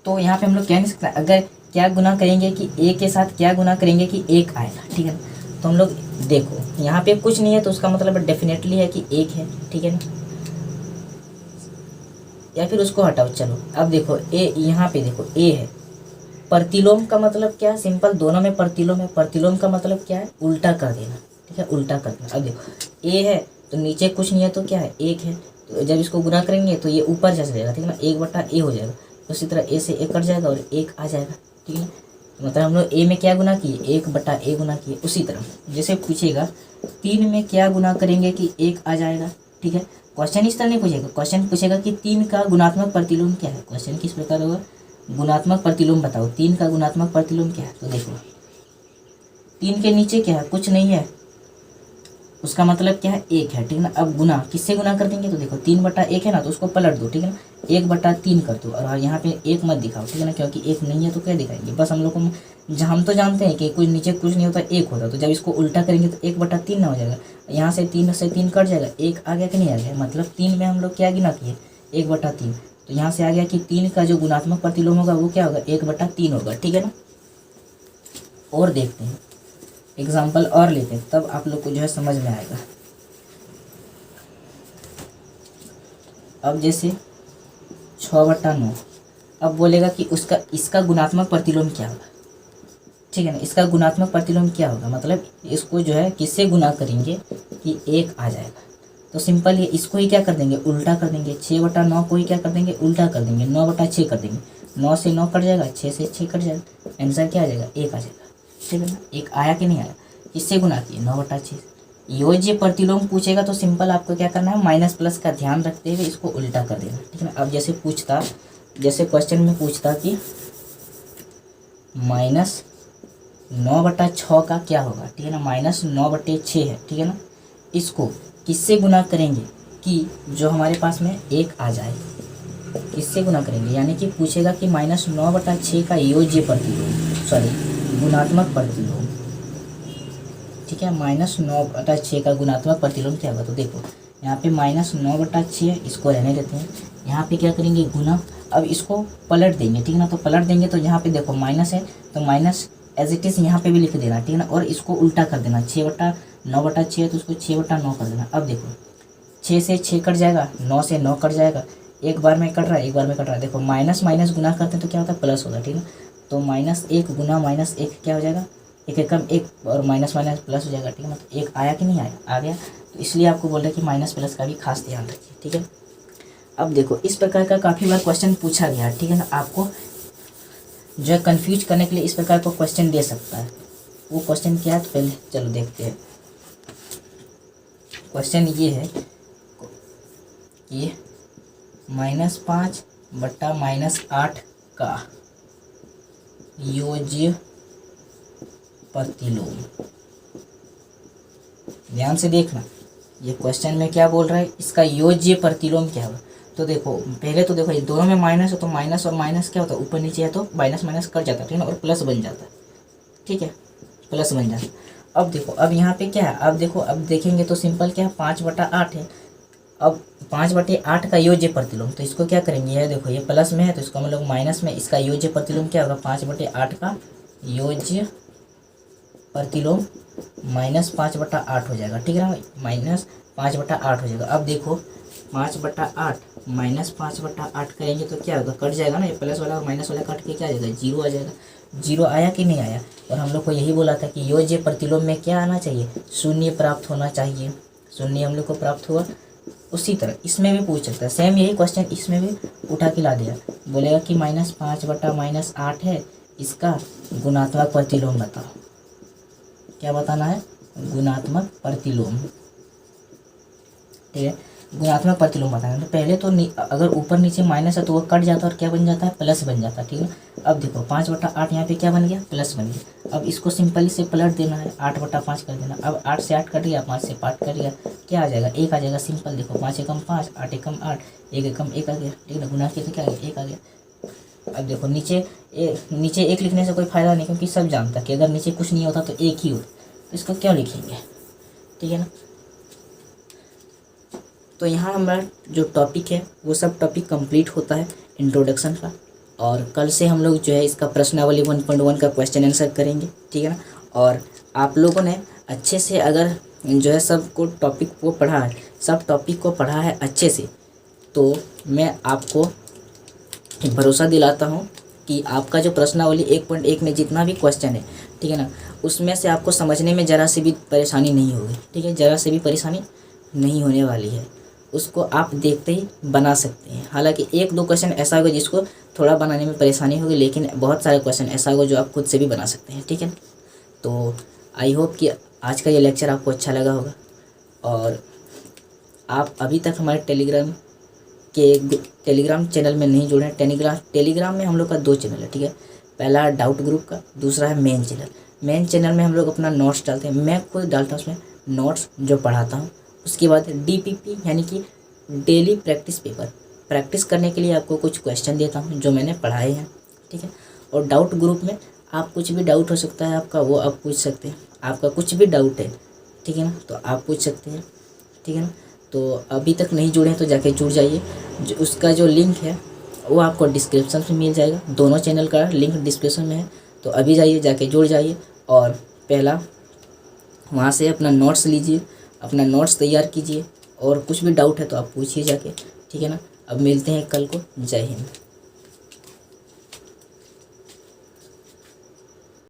तो यहाँ पे हम लोग कह नहीं सकते अगर क्या गुना करेंगे कि ए के साथ क्या गुना करेंगे कि एक आएगा, ठीक है ना। तो हम लोग देखो यहाँ पे कुछ नहीं है तो उसका मतलब डेफिनेटली है कि एक है, ठीक है ना। या फिर उसको हटाओ, चलो अब देखो ए, यहाँ पे देखो ए है, प्रतिलोम का मतलब क्या है, सिंपल, दोनों में प्रतिलोम है। प्रतिलोम का मतलब क्या है, उल्टा कर देना, ठीक है, उल्टा कर देना। अब देखो ए है तो नीचे कुछ नहीं है तो क्या है, एक है, तो जब इसको गुना करेंगे तो ये ऊपर जा जाएगा, ठीक है ना, एक बटा ए हो जाएगा। उसी तरह ए से ए कट जाएगा और एक आ जाएगा, ठीक है। मतलब हम लोग ए में क्या गुना किए, एक बटा ए गुना किए। उसी तरह जैसे पूछेगा 3 में क्या गुना करेंगे कि एक आ जाएगा, ठीक है। क्वेश्चन इस तरह नहीं पूछेगा, क्वेश्चन पूछेगा कि 3 का गुणात्मक प्रतिलोम क्या है। क्वेश्चन किस प्रकार होगा, गुणात्मक प्रतिलोम बताओ, 3 का गुणात्मक प्रतिलोम क्या है। तो देखो 3 के नीचे क्या है, कुछ नहीं है, उसका मतलब क्या है, एक है, ठीक है ना। अब गुना किससे गुना कर देंगे, तो देखो 3 बटा 1 है ना, तो उसको पलट दो, ठीक है ना, 1 बटा 3 कर दो। और यहाँ पे एक मत दिखाओ, ठीक है ना, क्योंकि एक नहीं है तो क्या दिखाएंगे। बस हम लोग को हम तो जानते हैं कि कुछ नीचे कुछ नहीं होता, एक होता, तो जब इसको उल्टा करेंगे तो 1 बटा 3 ना हो जाएगा। यहाँ से 3 कट जाएगा, एक आ गया कि नहीं आ गया, मतलब 3 में हम लोग क्या गिना किए, 1 बटा 3। तो यहाँ से आ गया कि 3 का जो गुणात्मक प्रतिलोम होगा वो क्या होगा, 1 बटा 3 होगा, ठीक है ना। और देखते हैं एग्जाम्पल और लेते हैं, तब आप लोग को जो है समझ में आएगा। अब जैसे 6/9, अब बोलेगा कि उसका इसका गुणात्मक प्रतिलोम क्या होगा, ठीक है ना। इसका गुणात्मक प्रतिलोम क्या होगा, मतलब इसको जो है किससे गुना करेंगे कि एक आ जाएगा। तो सिंपल ये इसको ही क्या कर देंगे, उल्टा कर देंगे। 6/9 को ही क्या कर देंगे, उल्टा कर देंगे, 9/6 कर देंगे। 9 से 9 कट जाएगा, 6 से 6 कट जाएगा, आंसर क्या आ जाएगा, एक आ जाएगा, ठीक है ना। एक आया कि नहीं आया, किससे गुना किए, 9/6। योज्य प्रतिलोम पूछेगा तो सिंपल आपको क्या करना है, माइनस प्लस का ध्यान रखते हुए इसको उल्टा कर देना, ठीक है ना। अब जैसे पूछता, जैसे क्वेश्चन में पूछता कि -9/6 का क्या होगा, ठीक है ना, -9/6 है, ठीक है ना। इसको किससे गुना करेंगे कि जो हमारे पास में एक आ जाए, किससे गुना करेंगे, यानी कि पूछेगा कि -9/6 का योज्य प्रतिलोम, सॉरी गुणात्मक प्रतिलोम, ठीक है। -9/6 का गुणात्मक प्रतिलोम क्या होगा, तो देखो यहाँ पे -9/6 इसको रहने देते हैं। यहाँ पे क्या करेंगे, गुना। अब इसको पलट देंगे, ठीक है ना। तो पलट देंगे तो यहाँ पे देखो माइनस है, तो माइनस एज इट इज यहाँ पे भी लिख देना, ठीक है ना। और इसको उल्टा कर देना, 6/9/6 है तो उसको 6/9 कर देना। अब देखो 6 से 6 कट जाएगा, 9 से 9 कट जाएगा, एक बार में कट रहा है, एक बार में कट रहा है। देखो माइनस माइनस गुना करते हैं तो क्या होता है, प्लस होता है, ठीक है। तो -1 गुना -1 क्या हो जाएगा, एक एकम एक, और माइनस माइनस प्लस हो जाएगा, ठीक है ना। तो एक आया कि नहीं आया, आ गया। तो इसलिए आपको बोल रहे हैं कि माइनस प्लस का भी खास ध्यान रखिए, ठीक है। अब देखो इस प्रकार का काफ़ी बार क्वेश्चन पूछा गया है, ठीक है ना। आपको जो है कन्फ्यूज करने के लिए इस प्रकार का क्वेश्चन दे सकता है। वो क्वेश्चन क्या है, तो पहले चलो देखते हैं। क्वेश्चन ये है कि -5/-8 का योज्य प्रतिलोम। ध्यान से देखना, ये क्वेश्चन में क्या बोल रहा है, इसका योज्य प्रतिलोम क्या होगा। तो देखो पहले तो देखो ये दोनों में माइनस है, तो माइनस और माइनस क्या होता है, ऊपर नीचे है तो माइनस माइनस कट जाता है, ठीक है ना, और प्लस बन जाता है, ठीक है, प्लस बन जाता है। अब देखो अब यहाँ पे क्या है, अब देखो अब देखेंगे तो सिंपल क्या है, 5/8 है। अब 5/8 का योज्य प्रतिलोम, तो इसको क्या करेंगे, ये देखो ये प्लस में है तो इसको हम लोग माइनस में, इसका योज्य प्रतिलोम क्या होगा, 5/8 का योज्य प्रतिलोम -5/8 हो जाएगा, ठीक है ना, -5/8 हो जाएगा। अब देखो 5/8 -5/8 करेंगे तो क्या होगा, कट जाएगा ना, ये प्लस वाला और माइनस वाला कट के क्या आ जाएगा, 0 आ जाएगा। 0 आया कि नहीं आया। और हम लोग को यही बोला था कि योज्य प्रतिलोम में क्या आना चाहिए, शून्य प्राप्त होना चाहिए। शून्य हम लोग को प्राप्त हुआ। उसी तरह इसमें भी पूछ सकता है, सेम यही क्वेश्चन इसमें भी उठा के ला दिया। बोलेगा कि -5/-8 है, इसका गुणात्मक प्रतिलोम बताओ। क्या बताना है, गुणात्मक प्रतिलोम, ठीक है। गुणात्मक प्रतिलोम बताएंगे। तो पहले तो अगर ऊपर नीचे माइनस है तो वो कट जाता है और क्या बन जाता है, प्लस बन जाता है, ठीक है। अब देखो 5/8 यहाँ पे क्या बन गया, प्लस बन गया। अब इसको सिंपली से पलट देना है, 8/5 कर देना। अब 8 से 8 कट गया, 5 से 5 कट गया, क्या आ जाएगा, 1 आ जाएगा। सिंपल देखो, 5 एकम 5, 8 एकम 8, 1 एकम 1 आ गया, ठीक है ना। गुना किया तो क्या आ गया, 1 आ गया। अब देखो नीचे नीचे 1 लिखने से कोई फायदा नहीं, क्योंकि सब जानता है कि अगर नीचे कुछ नहीं होता तो 1 ही होता, तो इसको क्यों लिखेंगे, ठीक है ना। तो यहाँ हमारा जो टॉपिक है वो सब टॉपिक कंप्लीट होता है इंट्रोडक्शन का। और कल से हम लोग जो है इसका प्रश्नावली 1.1 का क्वेश्चन आंसर करेंगे, ठीक है ना। और आप लोगों ने अच्छे से अगर जो है सबको टॉपिक को पढ़ा है, सब टॉपिक को पढ़ा है अच्छे से, तो मैं आपको भरोसा दिलाता हूँ कि आपका जो प्रश्नावली 1.1 में जितना भी क्वेश्चन है, ठीक है ना, उसमें से आपको समझने में ज़रा सी भी परेशानी नहीं होगी, ठीक है। ज़रा से भी परेशानी नहीं होने वाली है, उसको आप देखते ही बना सकते हैं। हालांकि 1-2 क्वेश्चन ऐसा होगा जिसको थोड़ा बनाने में परेशानी होगी, लेकिन बहुत सारे क्वेश्चन ऐसा होगा जो आप खुद से भी बना सकते हैं, ठीक है। तो आई होप कि आज का ये लेक्चर आपको अच्छा लगा होगा। और आप अभी तक हमारे टेलीग्राम चैनल में नहीं जुड़े हैं। टेलीग्राम में हम लोग का 2 चैनल है, ठीक है। पहला है डाउट ग्रुप का, दूसरा है मेन चैनल। मेन चैनल में हम लोग अपना नोट्स डालते हैं, मैं खुद डालता हूँ उसमें नोट्स जो पढ़ाता हूँ। उसके बाद DPP यानी कि डेली प्रैक्टिस पेपर, प्रैक्टिस करने के लिए आपको कुछ क्वेश्चन देता हूँ जो मैंने पढ़ाए हैं, ठीक है। और डाउट ग्रुप में आप कुछ भी डाउट हो सकता है आपका, वो आप पूछ सकते हैं। आपका कुछ भी डाउट है, ठीक है ना, तो आप पूछ सकते हैं, ठीक है ना। तो अभी तक नहीं जुड़े हैं तो जाके जुड़ जाइए। उसका जो लिंक है वो आपको डिस्क्रिप्शन में मिल जाएगा, दोनों चैनल का लिंक डिस्क्रिप्शन में है। तो अभी जाइए, जाके जुड़ जाइए और पहला वहाँ से अपना नोट्स लीजिए, अपना नोट्स तैयार कीजिए। और कुछ भी डाउट है तो आप पूछिए जाके, ठीक है ना। अब मिलते हैं कल को। जय हिंद।